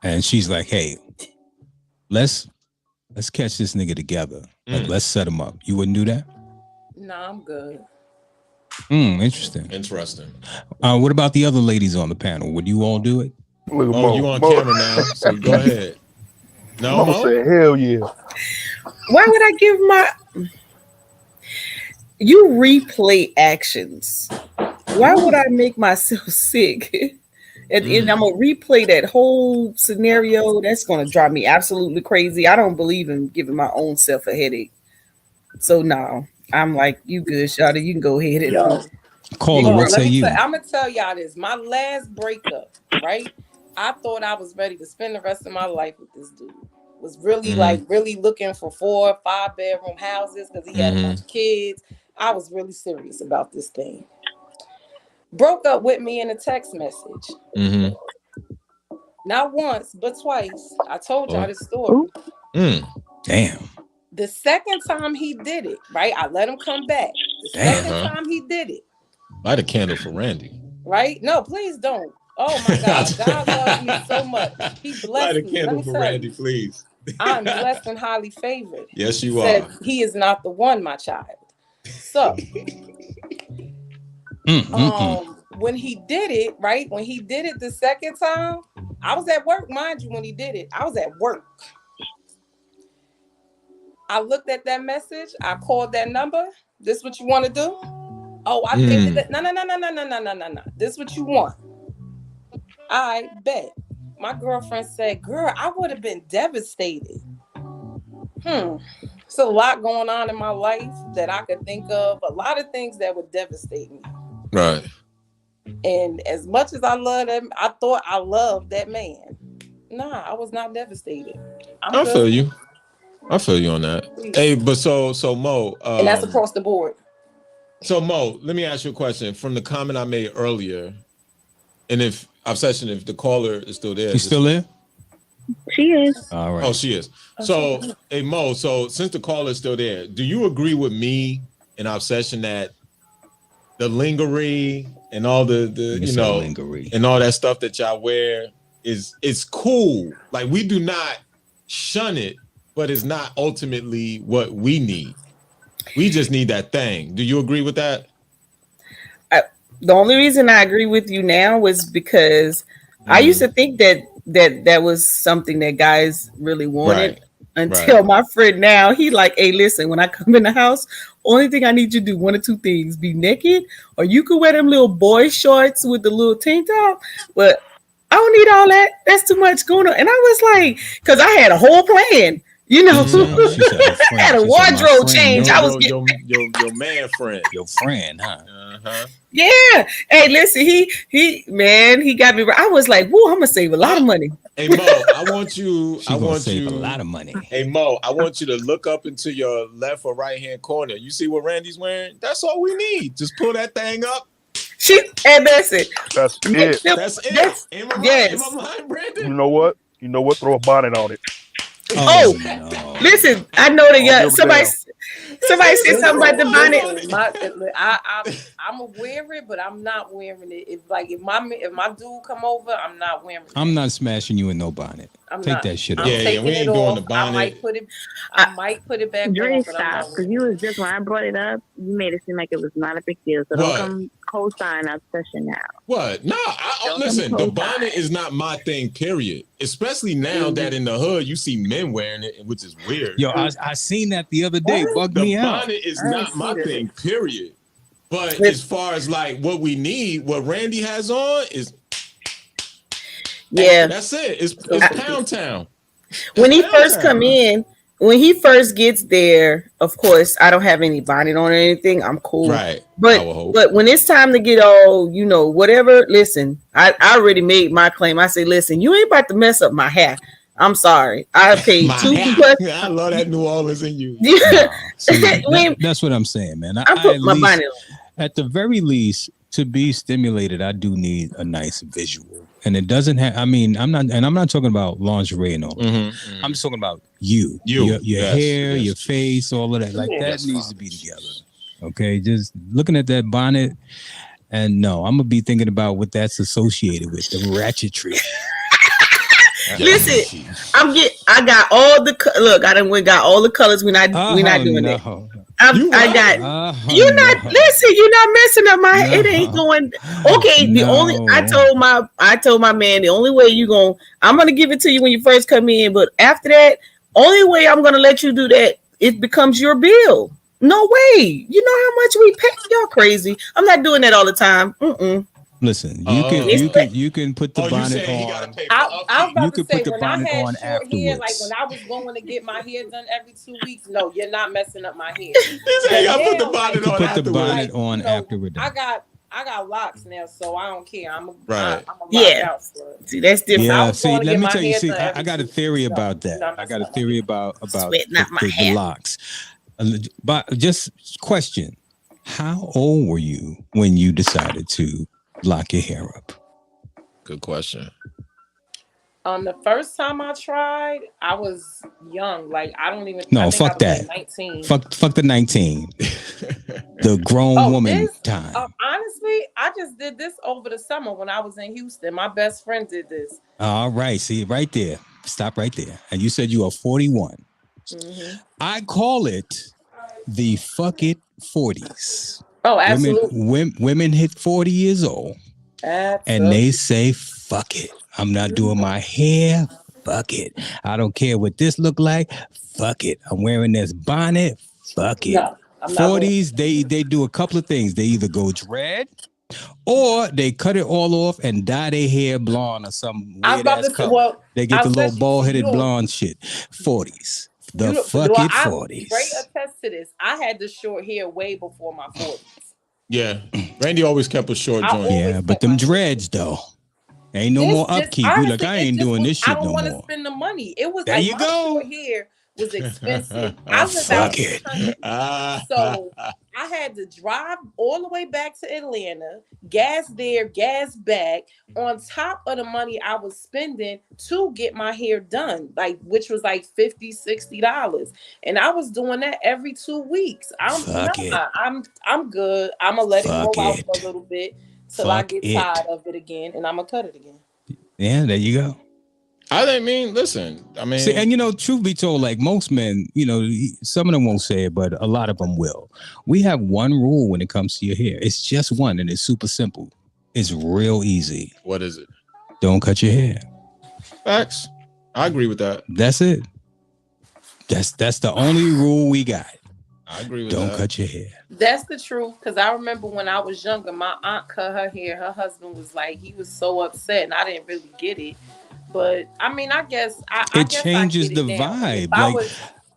and she's like, "Hey, let's catch this nigga together. Like, let's set him up." You wouldn't do that? Nah, I'm good. Interesting. What about the other ladies on the panel? Would you all do it? Look at Mo, you on camera now, so go ahead. No, Mo said, "Hell yeah." Why would I give my? You replay actions. Why would I make myself sick? At the end, I'm gonna replay that whole scenario. That's gonna drive me absolutely crazy. I don't believe in giving my own self a headache. So no, I'm like, you good, Shawty. You can go ahead and Caller, what say you? I'm gonna tell y'all this. My last breakup, right? I thought I was ready to spend the rest of my life with this dude. Was really really looking for 4 or 5 bedroom houses because he had a bunch of kids. I was really serious about this thing. Broke up with me in a text message. Not once, but twice. I told y'all this story. Damn. The second time he did it, right? I let him come back. The second time he did it. Light a candle for Randy. Right? No, please don't. Oh my God. God loves me so much. He blessed Light me. a candle for Randy, please. I'm blessed and highly favored. Yes, you are. He is not the one, my child. So when he did it, right? When he did it the second time, I was at work, mind you, when he did it. I was at work. I looked at that message. I called that number. This what you want to do? Oh, I think that no. This what you want. I bet. My girlfriend said, girl, I would have been devastated. It's a lot going on in my life that I could think of. A lot of things that would devastate me. Right. And as much as I love him, I thought I loved that man. Nah, I was not devastated. I feel you. I feel you on that. Hey, but so Mo, and that's across the board. So Mo, let me ask you a question from the comment I made earlier. And if the caller is still there. She's still there? She is. All right. Oh, she is. So, hey Mo, so since the caller is still there, do you agree with me in Obsession that the lingerie and all the lingerie and all that stuff that y'all wear is cool? Like, we do not shun it, but it's not ultimately what we need. We just need that thing. Do you agree with that? The only reason I agree with you now was because I used to think that was something that guys really wanted until my friend now, he like, hey, listen, when I come in the house, only thing I need you to do 1 or 2 things, be naked, or you could wear them little boy shorts with the little tank top, but I don't need all that. That's too much going on. And I was like, because I had a whole plan. You know, I had a wardrobe change. I was your man friend, your friend, huh? Yeah. Hey, listen, he got me. I was like, whoa, I'm gonna save a lot of money. Hey Mo, I want you save a lot of money. Hey Mo, I want you to look up into your left or right hand corner. You see what Randy's wearing? That's all we need. Just pull that thing up. That's it. That's it. That's it. Am I lying, Brandon? You know what? Throw a bonnet on it. Oh, no. Listen, I know that somebody said something about the bonnet. I'm gonna wear it, but I'm not wearing it. If my dude come over, I'm not wearing it. I'm not smashing you in no bonnet. Take that shit off. Yeah, taking we ain't it doing off. the bonnet. I might put it back Dre, on, but I'm stop, because you was just when I brought it up, you made it seem like it was not a big deal. So What? don't come co-sign our session now. What? No, listen, the bonnet is not my thing, period. Especially now that in the hood you see men wearing it, which is weird. Yo, I seen that the other day. Bugged me The out. bonnet is not my thing, period. But as far as like what we need, what Randy has on is that's it. It's Pound Town. When he first come in, when he first gets there, of course, I don't have any bonnet on or anything. I'm cool. Right. But when it's time to get all, whatever, listen, I already made my claim. I say, listen, you ain't about to mess up my hair. I'm sorry. I paid I love that New Orleans in you. That's what I'm saying, man. I put my bonnet on. At the very least, to be stimulated, I do need a nice visual. And it doesn't have, I'm not talking about lingerie and all that. Mm-hmm. I'm just talking about your hair, your face, all of that. Like that needs to be together. Okay. Just looking at that bonnet. And no, I'm gonna be thinking about what that's associated with, the ratchetry. Listen, I got all the look. I done got all the colors. We're not doing it. You're not messing up my. It ain't going. Okay, I told my man the only way I'm gonna give it to you when you first come in, but after that, only way I'm gonna let you do that, it becomes your bill. No way. You know how much we pay? Y'all crazy. I'm not doing that all the time. Listen, you can put the bonnet on. I was about you to can say, put the when I bonnet had on short afterwards. hair, like when I was going to get my hair done every 2 weeks, no, you're not messing up my hair. I put the bonnet on. Put the bonnet on after we're done. I got locks now, so I don't care. I'm a out. See, that's different. Yeah, see, let me tell you. See, I got a theory about that. I got a theory about the locks. But just question: how old were you when you decided to lock your hair up? Good question. The first time I tried, I was young. Like I don't even. No, I think fuck that. Like 19. Fuck the 19. The grown woman time. Honestly, I just did this over the summer when I was in Houston. My best friend did this. All right, see right there. Stop right there. And you said you are 41. Mm-hmm. I call it the fuck it 40s. Oh, absolutely. Women hit 40 years old. Absolutely. And they say, fuck it. I'm not doing my hair. Fuck it. I don't care what this look like. Fuck it. I'm wearing this bonnet. Fuck it. No, 40s, they do a couple of things. They either go dread or they cut it all off and dye their hair blonde or some weird ass color. They get the little bald-headed blonde shit. 40s. The fucking 40s. Great attest to this. I had the short hair way before my 40s. Yeah, Randy always kept a short joint. Yeah, but them dreads though, ain't no more upkeep. You like, I ain't doing this shit no more. I don't want to spend the money. It was there. Like You go. Short hair was expensive. I was fuck it. So I had to drive all the way back to Atlanta, gas there, gas back, on top of the money I was spending to get my hair done, like which was like $50-$60. And I was doing that every 2 weeks. I'm good. I'm gonna let it grow out for a little bit till I get tired of it again, and I'm gonna cut it again. Yeah, there you go. Listen, see, and truth be told, like most men, some of them won't say it, but a lot of them will. We have one rule when it comes to your hair. It's just one, and it's super simple. It's real easy. What is it? Don't cut your hair. Facts. I agree with that. That's it. That's the only rule we got. I agree with that. Don't cut your hair. That's the truth, because I remember when I was younger, my aunt cut her hair. Her husband was like, he was so upset, and I didn't really get it. But I guess it changes the vibe.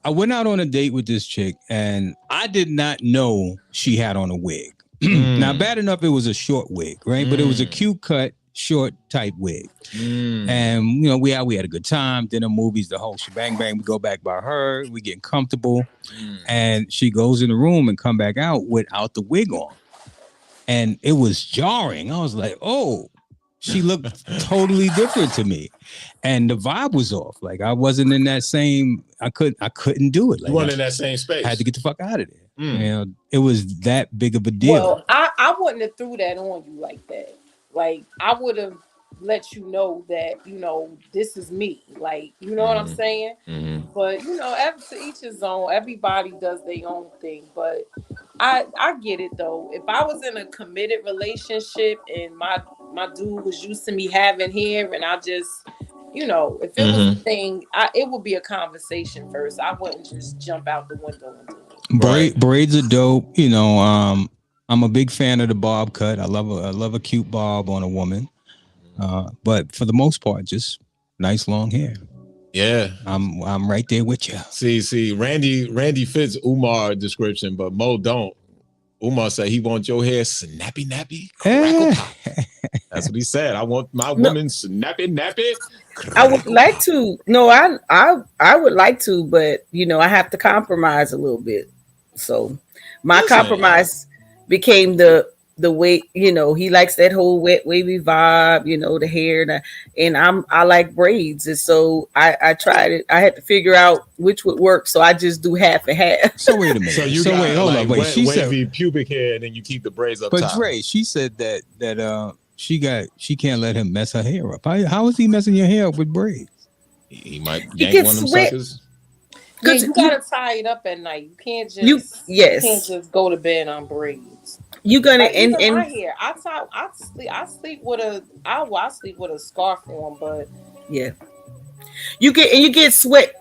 I went out on a date with this chick, and I did not know she had on a wig. Now, bad enough it was a short wig, right? But it was a cute cut, short type wig. And we had a good time, dinner, movies, the whole shebang bang. We go back by her, we get comfortable, and she goes in the room and come back out without the wig on. And it was jarring. I was like, oh. She looked totally different to me, and the vibe was off. Like I wasn't in that same. I couldn't do it. Like, you weren't in that same space. I had to get the fuck out of there. It was that big of a deal. Well, I wouldn't have threw that on you like that. Like I would have let you know that, you know, this is me. Like, you know what I'm saying? But, you know, to each his own. Everybody does their own thing. But I get it though. If I was in a committed relationship and my dude was used to me having hair, and I just, you know, if it was a thing, it would be a conversation first. I wouldn't just jump out the window and do it. Braids are dope. You know, I'm a big fan of the bob cut. I love a cute bob on a woman. But for the most part, just nice long hair. Yeah, I'm right there with you. See, Randy fits Umar description, but Mo don't. Umar said he wants your hair snappy nappy, crackle pop. That's what he said. I want my woman snappy nappy. I would like to. No, I would like to, but you know, I have to compromise a little bit. So my compromise became the way, you know, he likes that whole wet wavy vibe, you know, the hair, and I like braids, and so I tried it. I had to figure out which would work, so I just do half and half. So wait a minute. Wait, she said pubic hair, and then you keep the braids up top. But Dre, she said that she can't let him mess her hair up. How is he messing your hair up with braids? He might yank one of them suckers. Yeah, you gotta tie it up at night. You can't just you can't just go to bed on braids. You gonna like, my hair. I sleep with a scarf on, but yeah. You get sweat,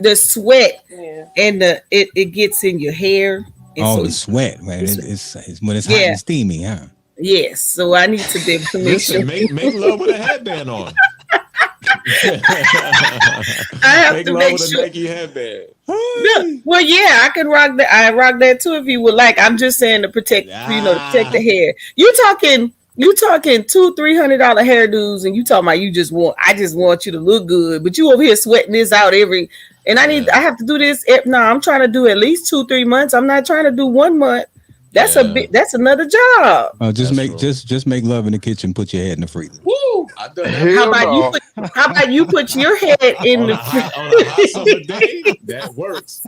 and it gets in your hair. The sweat, man. It's when it's hot and steamy, huh? Yes. So I need to make sure. Make love with a headband on. I have to make sure. Nike headband. No, well, yeah, I can rock that. I rock that too if you would like. I'm just saying to protect, to protect the hair. You talking $200-300 hairdos, and you talking about I just want you to look good, but you over here sweating this out and I have to do this. I'm trying to do at least 2-3 months. I'm not trying to do 1 month. That's that's another job. Just make love in the kitchen. Put your head in the freezer. Woo! How about you put your head in the freezer on a hot summer day? That works.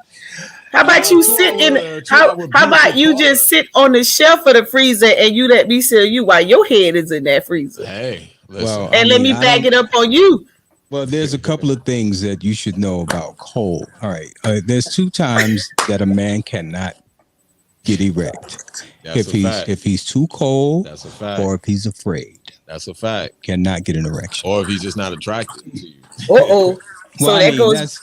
How about you sit in? How about you just sit on the shelf of the freezer and you let me sell you while your head is in that freezer? Hey, listen. Let me bag it up on you. Well, there's a couple of things that you should know about cold. All right, there's 2 times that a man cannot get erect. If he's too cold, that's a fact. Or if he's afraid, that's a fact. Cannot get an erection, or if he's just not attracted to you. So that goes.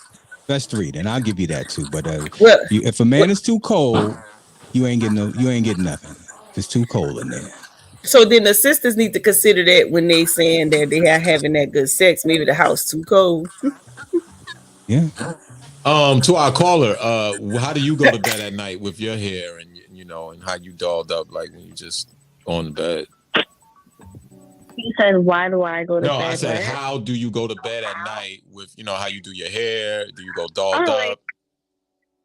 That's 3. Then I'll give you that too. But if a man is too cold, you ain't getting nothing. If it's too cold in there. So then the sisters need to consider that when they saying that they are having that good sex. Maybe the house too cold. Yeah. To our caller, how do you go to bed at night with your hair and and how you dolled up, like when you just go on the bed? You said, why do I go to bed? No, I said, how do you go to bed at night with, how you do your hair? Do you go dolled up?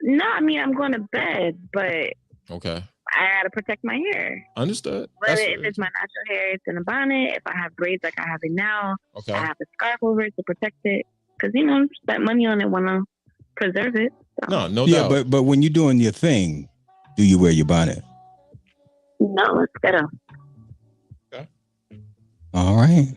No, I mean, I'm going to bed, but okay, I got to protect my hair. Understood. Whether if it's my natural hair, it's in a bonnet. If I have braids like I have it now, I have a scarf over it to protect it. Because, spent money on it, want to preserve it. So. No doubt. Yeah, but when you're doing your thing, do you wear your bonnet? No, let's get up. Okay. All right.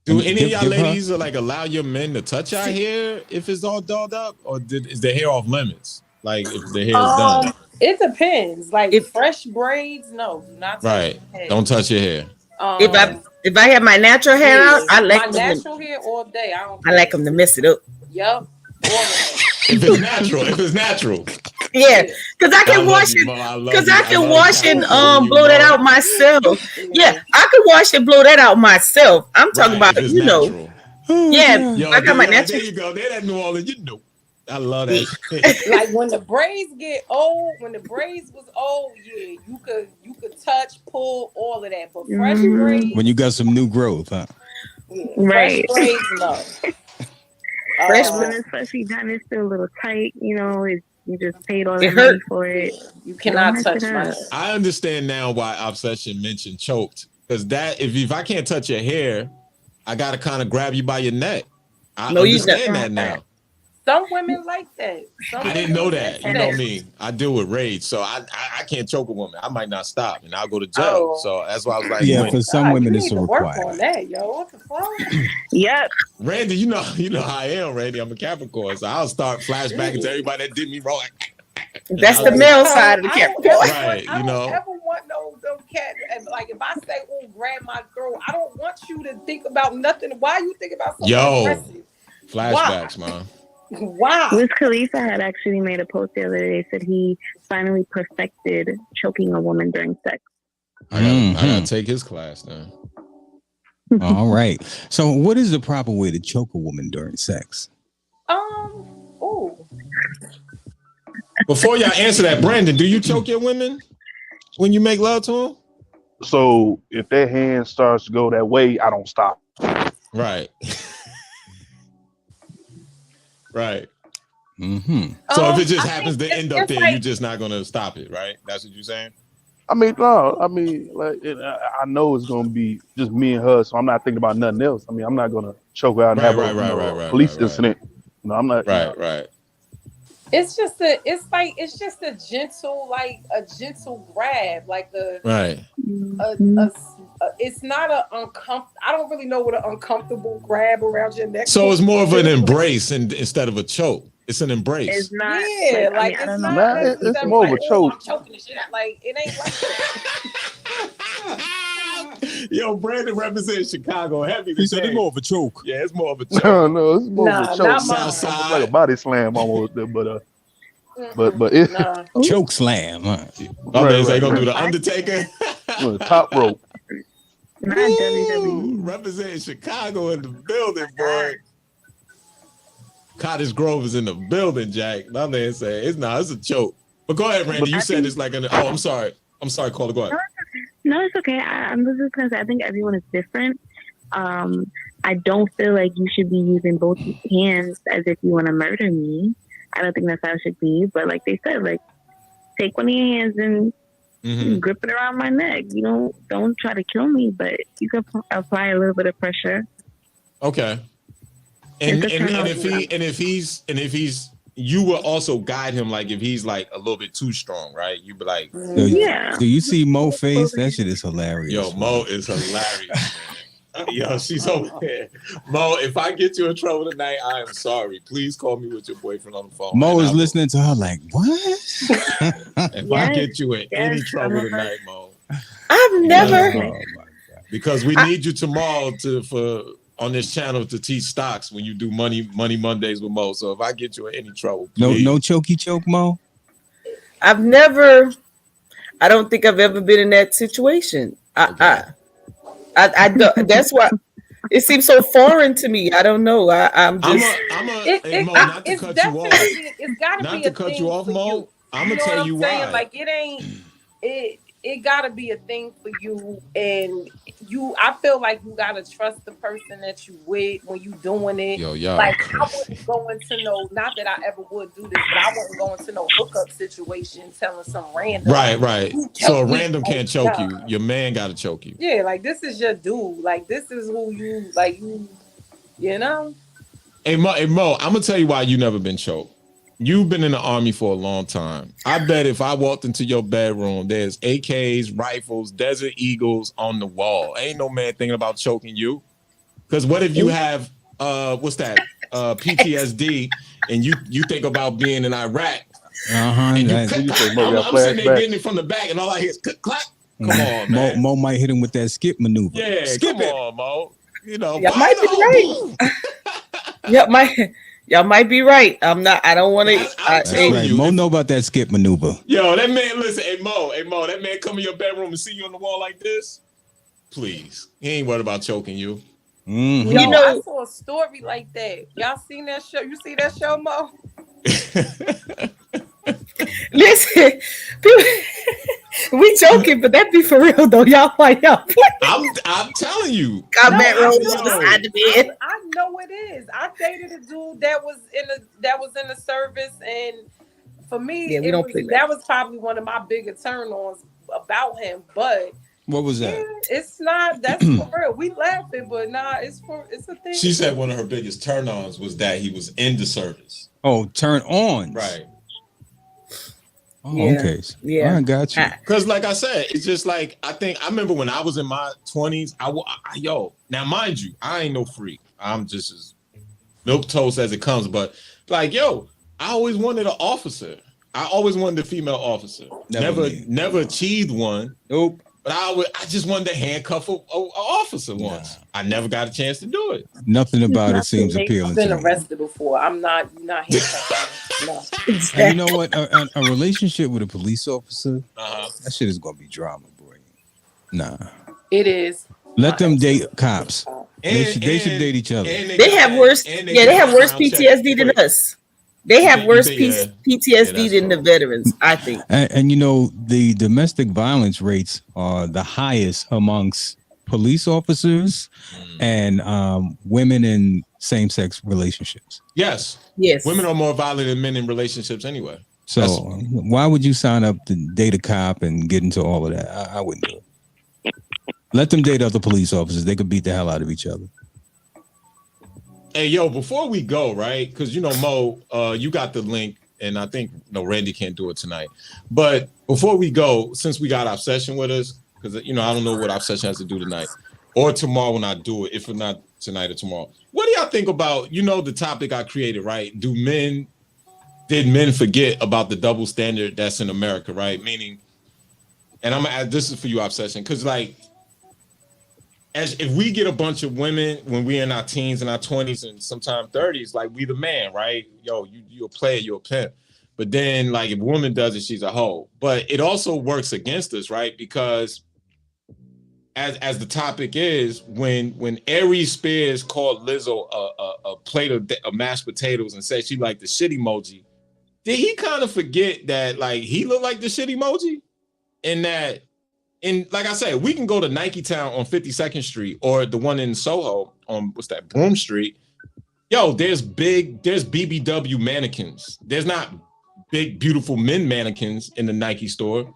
Do any of y'all ladies allow your men to touch your hair if it's all dolled up, or is the hair off limits? Like if the hair is done? It depends. Like fresh braids, no, do not touch right. Your hair. Don't touch your hair. If I have my natural hair out, I like my natural hair all day. I like them to mess it up. Yep. If it's natural. Yeah, because I can wash it. Because I can wash and blow that out myself. Yeah, I can wash and blow that out myself. I'm talking about natural. Yeah, yo, I got my natural. There you go. They're at New Orleans. I love that. Like when the braids get old, when the braids was old, yeah, you could touch, pull, all of that. But fresh braids, when you got some new growth, huh? Yeah, right. Fresh braids, no. Fresh when it's freshly done, it's still a little tight. You just paid all the money for it. You cannot touch my. I understand now why Obsession mentioned choked, because that if I can't touch your hair, I gotta kind of grab you by your neck. I understand that now. Some women like that. I didn't know that. You know me. I deal with rage, so I can't choke a woman. I might not stop, and I'll go to jail. So that's why I was like, yeah, for some women it's a requirement. On that, yo. What the fuck? Yep. Randy, you know how I am, Randy. I'm a Capricorn, so I'll start flashbacking to everybody that did me wrong. That's the male side of the Capricorn. Right, I don't ever want no cat. And like if I say, "Oh, grab my girl," I don't want you to think about nothing. Why you think about something aggressive? Flashbacks, man. Wow. Wiz Khalifa had actually made a post the other day, said he finally perfected choking a woman during sex. I gotta take his class now. All right. So what is the proper way to choke a woman during sex? Before y'all answer that, Brandon, do you choke your women when you make love to them? So if their hand starts to go that way, I don't stop. Right. Right. Mm-hmm. So if it just happens to end up there, you're just not gonna stop it, right? That's what you're saying? I mean, no. I mean, like I know it's gonna be just me and her, so I'm not thinking about nothing else. I mean, I'm not gonna choke her out and have a police incident. No, I'm not. Right. It's just a gentle, like a gentle grab, like it's not a uncomfortable. I don't really know what an uncomfortable grab around your neck. So it's more of an embrace instead of a choke. It's an embrace. It's not. Yeah, like it's not. It's more of a choke. I'm choking the shit out. Like it ain't like that. Yo, Brandon represents Chicago heavy. He said it's more of a choke. Yeah, it's more of a choke. No, it's more of a choke. It's like a body slam almost, but choke slam. Huh? They gonna do the Undertaker. Top rope. Not WWE. Representing Chicago in the building, boy. Cottage Grove is in the building, Jack. My man say it's a choke. But go ahead, Randy. You said it's like I'm sorry, Caller. Go ahead. No, it's okay. I'm just gonna say I think everyone is different. I don't feel like you should be using both hands as if you want to murder me. I don't think that's how it should be. But like they said, like take one of your hands and grip it around my neck. You don't try to kill me, but you can apply a little bit of pressure. Okay. And if he's you will also guide him, like if he's like a little bit too strong, right? You be like, yeah. Do you see Mo face? That shit is hilarious. Yo, Mo is hilarious. Yo, she's over there. Mo, if I get you in trouble tonight, I am sorry. Please call me with your boyfriend on the phone. Mo is listening to her like, what? If I get you in any trouble tonight, Mo. I've never. Because we need you tomorrow on this channel to teach stocks when you do Money Mondays with Mo. So if I get you in any trouble, please. No chokey choke, Mo. I don't think I've ever been in that situation. I don't. That's why it seems so foreign to me. I don't know. I'm just. Not to cut you off. It's gotta be not to cut you off, Mo. I'm gonna tell you why. Like it ain't. It gotta be a thing for you, and I feel like you gotta trust the person that you with when you doing it. Yo, like I wouldn't go into not that I ever would do this, but I wouldn't go into no hookup situation telling some random. Right. So a random can't choke you. Your man gotta choke you. Yeah, like this is your dude. Like this is who you like. You know. Hey Mo, I'm gonna tell you why you never been choked. You've been in the Army for a long time. I bet if I walked into your bedroom, there's AKs, rifles, Desert Eagles on the wall. Ain't no man thinking about choking you. Because what if you have PTSD, and you think about being in Iraq? And I'm sitting there getting it from the back, and all I hear is clack. Come on, man. Mo might hit him with that skip maneuver. Yeah, skip come on, Mo. You know, y'all might be right. Y'all might be right. I'm not. I don't want to. Right. Mo know about that skip maneuver. Yo, that man. Listen, hey Mo. That man come in your bedroom and see you on the wall like this. Please, he ain't worried about choking you. Mm-hmm. Yo, I saw a story like that. Y'all seen that show? You see that show, Mo? Listen, we joking, but that be for real though. Y'all like y'all. I'm telling you. Got Matt Rose on the side of the bed. I know it is. I dated a dude that was in the service, and for me, that was probably one of my bigger turn-ons about him. But what was that? It's not. That's for real. We laughing, but it's a thing. She said one of her biggest turn-ons was that he was in the service. Oh, turn on. Right. Oh, okay. Yeah. I got you. Because, like I said, it's just like I remember when I was in my 20s. Now mind you, I ain't no freak. I'm just as milk toast as it comes. But like, I always wanted an officer. I always wanted a female officer. Never achieved one. Nope. But I just wanted to handcuff an officer once. I never got a chance to do it. Nothing about it seems appealing. I've been arrested before. I'm not handcuffing. No. And you know what? A relationship with a police officer, that shit is gonna be drama, boy. Nah. It is. Let them date cops. They should date each other. They have worse. They have worse PTSD than us. They have worse PTSD than the veterans, I think. And you know, the domestic violence rates are the highest amongst police officers and women in same-sex relationships. Yes. Women are more violent than men in relationships anyway. So why would you sign up to date a cop and get into all of that? I wouldn't do it. Let them date other police officers. They could beat the hell out of each other. Hey, before we go, right? Because, Mo, you got the link, and I think, Randy can't do it tonight. But before we go, since we got our session with us, because, I don't know what our session has to do tonight or tomorrow when I do it, if not tonight or tomorrow. What do y'all think about, the topic I created, right? Did men forget about the double standard that's in America, right? Meaning, and I'm going to add, this is for you, Obsession, because, like, as if we get a bunch of women when we're in our teens and our 20s and sometimes 30s, like we the man, right? You're a player, you're a pimp. But then like if a woman does it, she's a hoe. But it also works against us, right? Because as the topic is, when Aries Spears called Lizzo a plate of mashed potatoes and said she liked the shit emoji, did he kind of forget that like he looked like the shit emoji? And like I said, we can go to Nike Town on 52nd Street or the one in Soho on Broome Street. There's BBW mannequins. There's not big, beautiful men mannequins in the Nike store.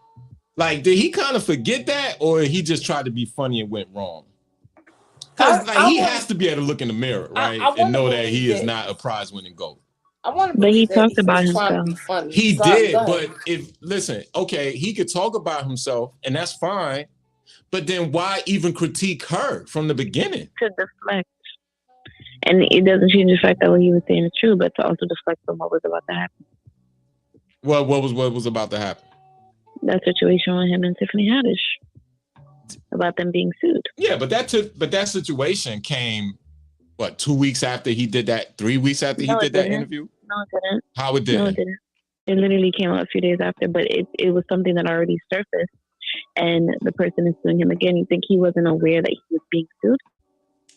Like, did he kind of forget that, or he just tried to be funny and went wrong? Because he has to be able to look in the mirror, right, and know that he is not a prize-winning GOAT. But he talked about himself. He did, but he could talk about himself, and that's fine. But then why even critique her from the beginning? To deflect. And it doesn't change the fact that what he was saying is true, but to also deflect from what was about to happen. What was about to happen? That situation with him and Tiffany Haddish about them being sued. Yeah, but that situation came 2 weeks after he did that? 3 weeks after he did that interview? No, it didn't. How it didn't? No, it didn't. It literally came out a few days after, but it was something that already surfaced, and the person is suing him again. You think he wasn't aware that he was being sued?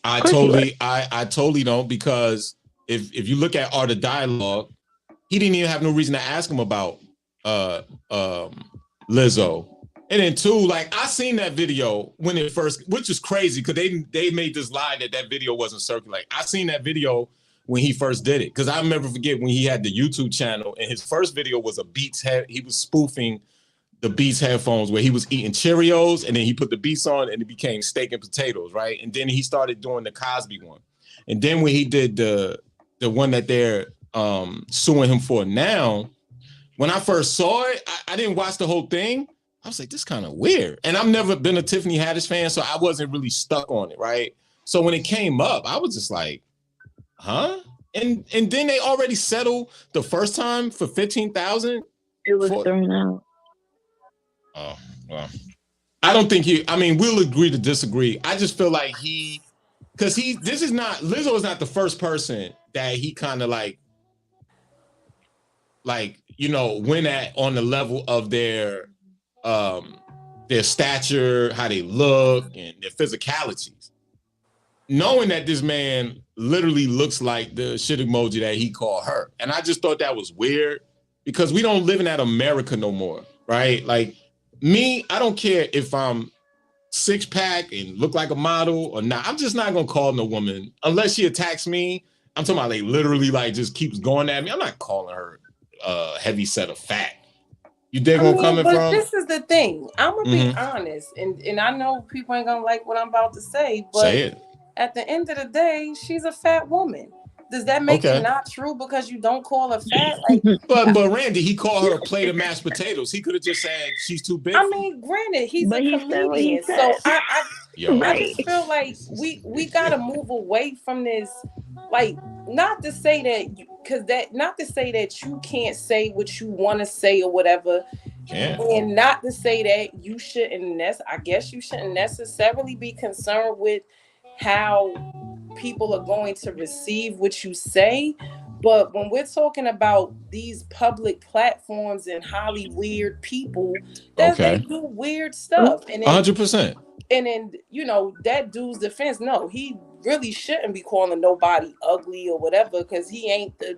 I totally don't, because if you look at Art of Dialogue, he didn't even have no reason to ask him about Lizzo. And then two, like I seen that video when it first, which is crazy because they made this lie that video wasn't circulating. I seen that video when he first did it, because I remember when he had the YouTube channel and his first video was a Beats head. He was spoofing the Beats headphones where he was eating Cheerios and then he put the Beats on and it became steak and potatoes, right? And then he started doing the Cosby one. And then when he did the one that they're suing him for now, when I first saw it, I didn't watch the whole thing. I was like, this is kind of weird. And I've never been a Tiffany Haddish fan, so I wasn't really stuck on it, right? So when it came up, I was just like, huh? And then they already settled the first time for $15,000. It was thrown out. Oh, well. I don't think we'll agree to disagree. I just feel like Lizzo is not the first person that he kind of went at on the level of their stature, how they look, and their physicalities. Knowing that this man literally looks like the shit emoji that he called her. And I just thought that was weird because we don't live in that America no more, right? Like me, I don't care if I'm 6-pack and look like a model or not. I'm just not gonna call no woman unless she attacks me. I'm talking about literally just keeps going at me. I'm not calling her a heavy set of fat. You dig where I'm coming from? This is the thing. I'm gonna be honest, and I know people ain't gonna like what I'm about to say, but say it. At the end of the day, she's a fat woman. Does that make it not true because you don't call her fat? Like, but Randy, he called her a plate of mashed potatoes. He could have just said she's too big. I mean, granted, he's a comedian, so I just feel like we gotta move away from this. Like, not to say that, not to say that you can't say what you want to say or whatever, and not to say that you shouldn't. I guess you shouldn't necessarily be concerned with how people are going to receive what you say. But when we're talking about these public platforms and highly weird people, they do weird stuff. And 100%. And then, you know, that dude's defense, no, he really shouldn't be calling nobody ugly or whatever, because he ain't the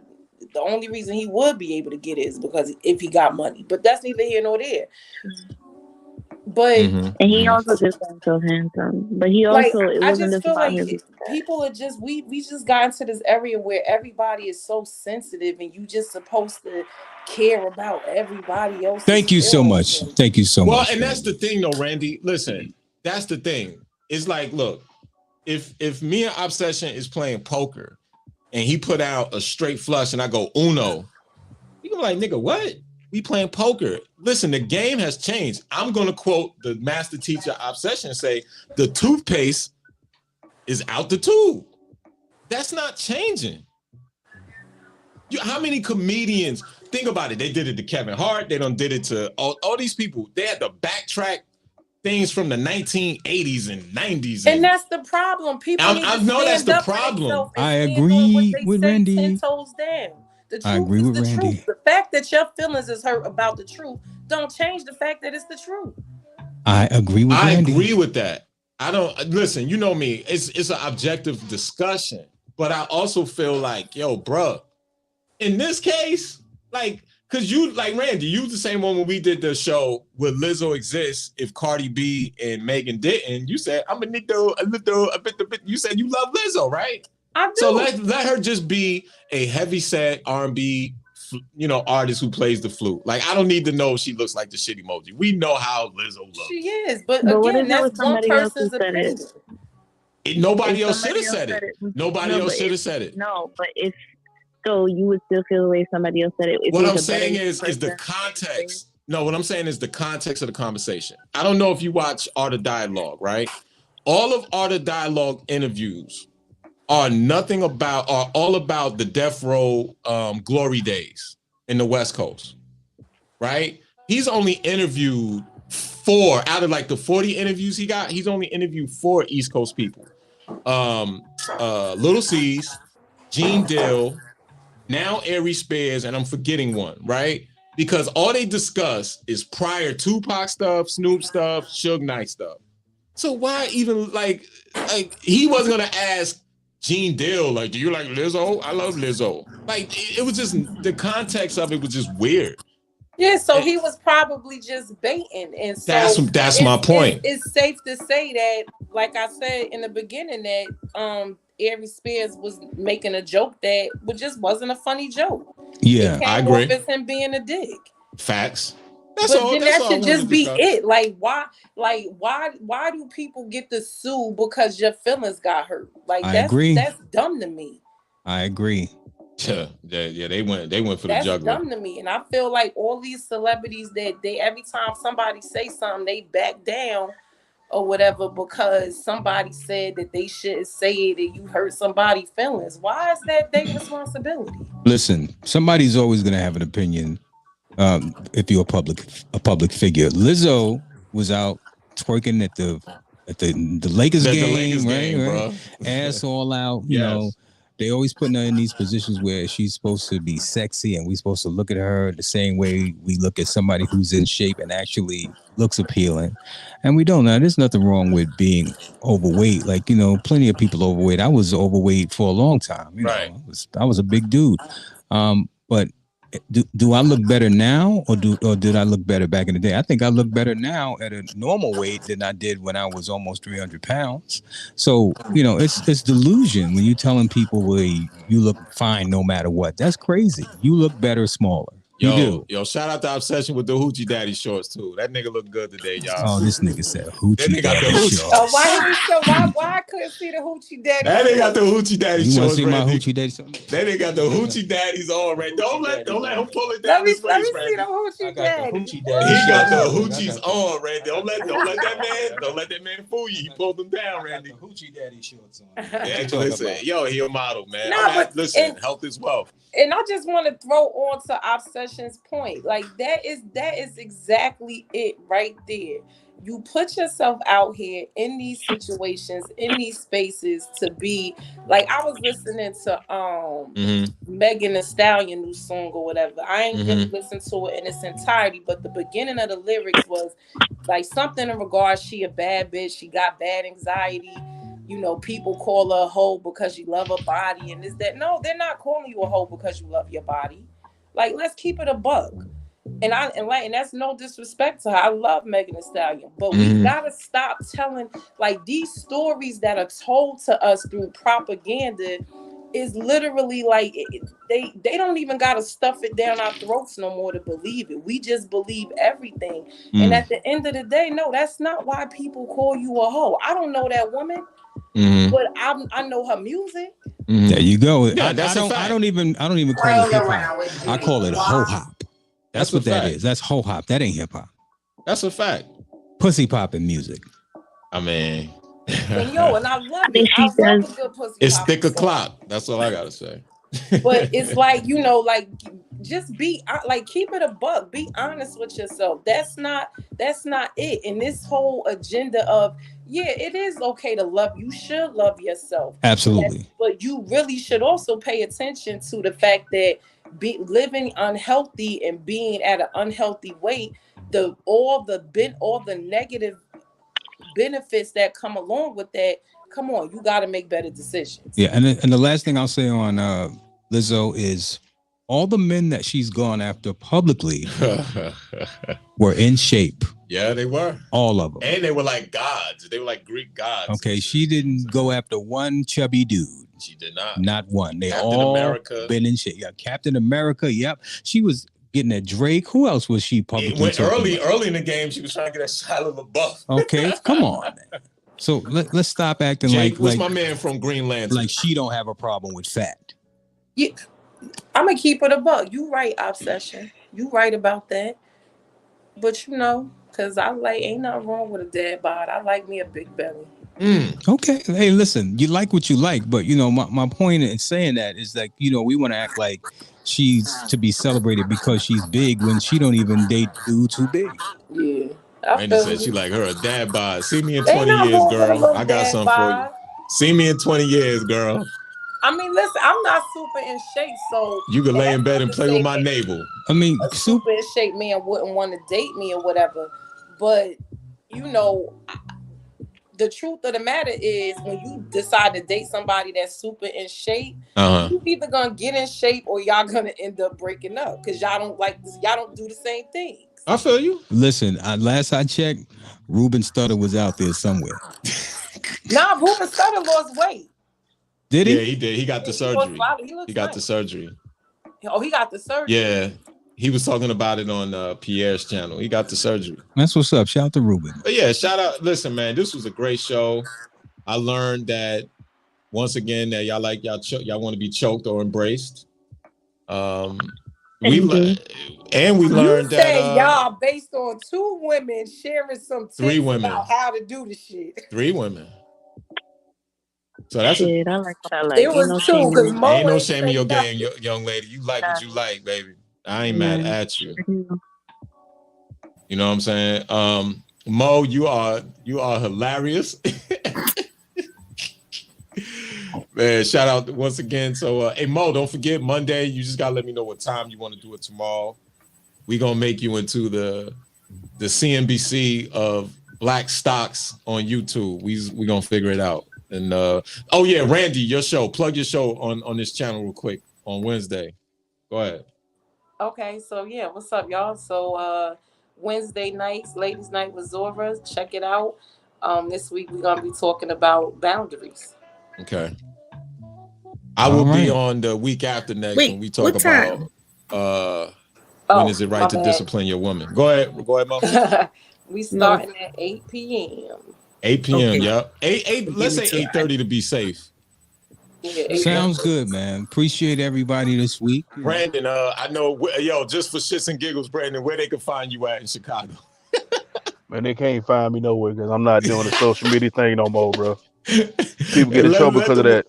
only reason he would be able to get it is because if he got money. But that's neither here nor there. But and he also just got so handsome. But he also it wasn't just about his people are just we just got into this area where everybody is so sensitive and you just supposed to care about everybody else. Thank you so much. Thank you so much. Well, and that's the thing though, Randy. Listen, that's the thing. It's like, look, if me and Obsession is playing poker and he put out a straight flush and I go Uno, you can be like, nigga, what? We playing poker. Listen, the game has changed. I'm going to quote the master teacher Obsession and say, the toothpaste is out the tube. That's not changing. How many comedians, think about it, they did it to Kevin Hart, they done did it to all these people. They had to backtrack things from the 1980s and 90s. And that's the problem. People I know that's the problem. I agree with Randy. 10 toes down. The truth I agree with is the Randy. truth. The fact that your feelings is hurt about the truth don't change the fact that it's the truth. I agree with Randy. I agree with that. I don't listen, you know me, it's an objective discussion, but I also feel like, yo, bruh, in this case, like, cause you like Randy, you the same one when we did the show Would Lizzo Exist if Cardi B and Megan didn't. You said I'm a bit. You said you love Lizzo, right? I do. So let her just be a heavyset R&B, artist who plays the flute. Like, I don't need to know if she looks like the shit emoji. We know how Lizzo looks. She is, but again, that's one person's opinion. Nobody else should have said it. Nobody else should have said it. No, but if so, you would still feel the way somebody else said it. What I'm saying is the context. No, what I'm saying is the context of the conversation. I don't know if you watch Art of Dialogue, right? All of Art of Dialogue interviews are all about the death row glory days in the West Coast, right? He's only interviewed 4 out of like the 40 interviews he got. He's only interviewed 4 East Coast people. Little C's, Gene Dill, now Ari Spears, and I'm forgetting one, right? Because all they discuss is prior Tupac stuff, Snoop stuff, Suge Knight stuff. So why even like he wasn't gonna ask Gene Dill, like, do you like Lizzo? I love Lizzo. Like, it was just, the context of it was just weird. Yeah, so he was probably just baiting. And so that's my point. It's safe to say that, like I said in the beginning, that Ari Spears was making a joke that just wasn't a funny joke. Yeah, I agree. It's him being a dick. Facts. That should just be it. Like, why do people get to sue because your feelings got hurt? Like, I agree. That's dumb to me. I agree. Yeah, they went for the juggler. That's dumb to me. And I feel like all these celebrities that every time somebody say something, they back down or whatever because somebody said that they shouldn't say it and you hurt somebody's feelings. Why is that their responsibility? Listen, somebody's always gonna have an opinion. If you're a public figure, Lizzo was out twerking at the Lakers game, right? Ass all out. You know, they always putting her in these positions where she's supposed to be sexy, and we're supposed to look at her the same way we look at somebody who's in shape and actually looks appealing. And we don't know. There's nothing wrong with being overweight. Like, plenty of people overweight. I was overweight for a long time. Right. I was a big dude. But do I look better now or did I look better back in the day? I think I look better now at a normal weight than I did when I was almost 300 pounds. So, it's delusion when you're telling people, well, you look fine no matter what. That's crazy. You look better smaller. Yo, shout out to Obsession with the Hoochie Daddy shorts too. That nigga look good today, y'all. Oh, this nigga said Hoochie Daddy shorts. Why I couldn't see the Hoochie Daddy? That nigga got the Hoochie Daddy shorts. You want to see my Hoochie Daddy shorts? That nigga got the Hoochie Daddies on, right? Don't let him pull it down his waist, Let me see the Hoochie Daddy. He got the Hoochies on, Randy. Don't let that man fool you. He pulled them down, Randy. Hoochie Daddy shorts on. Yeah, listen, yo, he a model, man. Listen, health is wealth. And I just want to throw on to Obsession's point. Like that is exactly it right there. You put yourself out here in these situations, in these spaces to be like, I was listening to Megan Thee Stallion new song or whatever. I ain't really listened to it in its entirety, but the beginning of the lyrics was like something in regards, she a bad bitch, she got bad anxiety. You know, people call her a hoe because you love her body and this, that. No, they're not calling you a hoe because you love your body. Like, let's keep it a buck. And that's no disrespect to her. I love Megan Thee Stallion, but we gotta stop telling like these stories that are told to us through propaganda is literally like they don't even gotta stuff it down our throats no more to believe it. We just believe everything. And at the end of the day, no, that's not why people call you a hoe. I don't know that woman. But I know her music. There you go. Yeah, I don't even call it hip hop. I call it ho hop. That's what that is. That's ho hop. That ain't hip hop. That's a fact. Pussy popping music. I mean, and I love it. I love a good pussy. It's thick o'clock. That's all I gotta say. But it's like, like just be like, keep it a buck. Be honest with yourself. That's not it. And this whole agenda of it is okay to love. You should love yourself. Absolutely. But you really should also pay attention to the fact that living unhealthy and being at an unhealthy weight, all the negative benefits that come along with that. Come on, you got to make better decisions. Yeah, and the last thing I'll say on Lizzo is all the men that she's gone after publicly were in shape. Yeah, they were. All of them. And they were like gods. They were like Greek gods. Okay, she didn't go after one chubby dude. She did not. Not one. They Captain all America. Been in shape. Yeah, Captain America. Yep. She was getting at Drake. Who else was she publicly talking about? Early in the game, she was trying to get a Shia LaBeouf. Okay, come on, man. So let's stop acting Jake, like my man from Green Lantern. Like she don't have a problem with fat. Yeah, I'm gonna keep it a buck. You right, Obsession. You right about that. But because ain't nothing wrong with a dad bod. I like me a big belly. Okay. Hey, listen, you like what you like, but my point in saying that is that we want to act like she's to be celebrated because she's big when she don't even date dudes who big. Yeah. Randy said she like her a dad bod. See me in 20 years, girl. I got something for you. See me in 20 years, girl. I mean, listen, I'm not super in shape, so you can lay in bed and play with my navel. I mean, a super in shape man wouldn't want to date me or whatever. But the truth of the matter is, when you decide to date somebody that's super in shape, you either gonna get in shape or y'all gonna end up breaking up because y'all don't do the same things. I feel you. Listen, last I checked, Ruben Studdard was out there somewhere. Nah, Ruben Studdard lost weight. Did he? Yeah, he did. He got the surgery. He got the surgery. Oh, he got the surgery. Yeah. He was talking about it on Pierre's channel. He got the surgery. That's what's up. Shout out to Ruben. But yeah, shout out. Listen, man, this was a great show. I learned that once again that y'all want to be choked or embraced. We learned that y'all based on 2 women sharing some tips 3 women about how to do the shit. 3 women. So that's I like what I like. It was 2 because ain't no shame in your game, young lady. You like what you like, baby. I ain't mad at you. You know what I'm saying? Mo, you are hilarious. Man, shout out once again. So hey Mo, don't forget Monday. You just gotta let me know what time you want to do it tomorrow. We're gonna make you into the CNBC of black stocks on YouTube. We're gonna figure it out. And Randy, your show. Plug your show on this channel real quick on Wednesday. Go ahead. Okay, so what's up, y'all? So Wednesday nights, ladies' night with Zora. Check it out. This week we're gonna be talking about boundaries. Okay. I will be on the week after next when we talk about when is it right to discipline your woman? Go ahead, Mo. We starting at 8 p.m. 8 p.m. Okay. Yep. 8. Let's say 8:30 to be safe. Yeah, Sounds good, man. Appreciate everybody this week. Brandon, I know, just for shits and giggles, Brandon, where they can find you at in Chicago. Man, they can't find me nowhere because I'm not doing the social media thing no more, bro. People get in trouble because of that.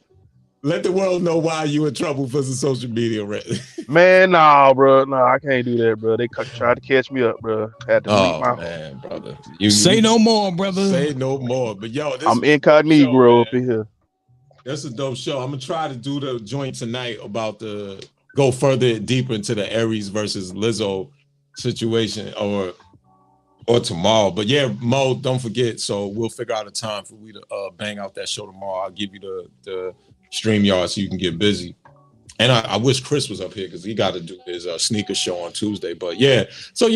Let the world know why you in trouble for some social media, right? Man, nah, bro. Nah, I can't do that, bro. They tried to catch me up, bro. Had to delete my. Man, brother. Say no more, brother. Say no more. But I'm incognito up in here. That's a dope show. I'm gonna try to do the joint tonight about go further deeper into the Aries versus Lizzo situation or tomorrow. But yeah, Mo, don't forget. So we'll figure out a time for we to bang out that show tomorrow. I'll give you the StreamYard so you can get busy. And I wish Chris was up here because he got to do his sneaker show on Tuesday. But so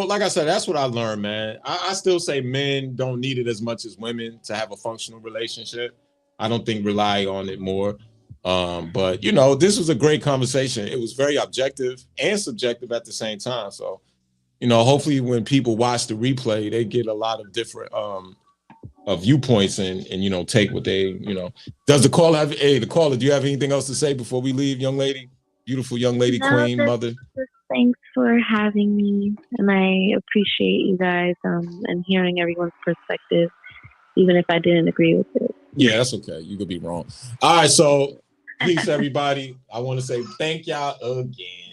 like I said, that's what I learned, man. I still say men don't need it as much as women to have a functional relationship. I don't think rely on it more. But this was a great conversation. It was very objective and subjective at the same time. So, hopefully when people watch the replay, they get a lot of different viewpoints and take what they, Does the caller do you have anything else to say before we leave, young lady? Beautiful young lady, queen, mother. Thanks for having me. And I appreciate you guys and hearing everyone's perspective, even if I didn't agree with it. Yeah, that's okay. You could be wrong. All right, so peace, everybody. I want to say thank y'all again.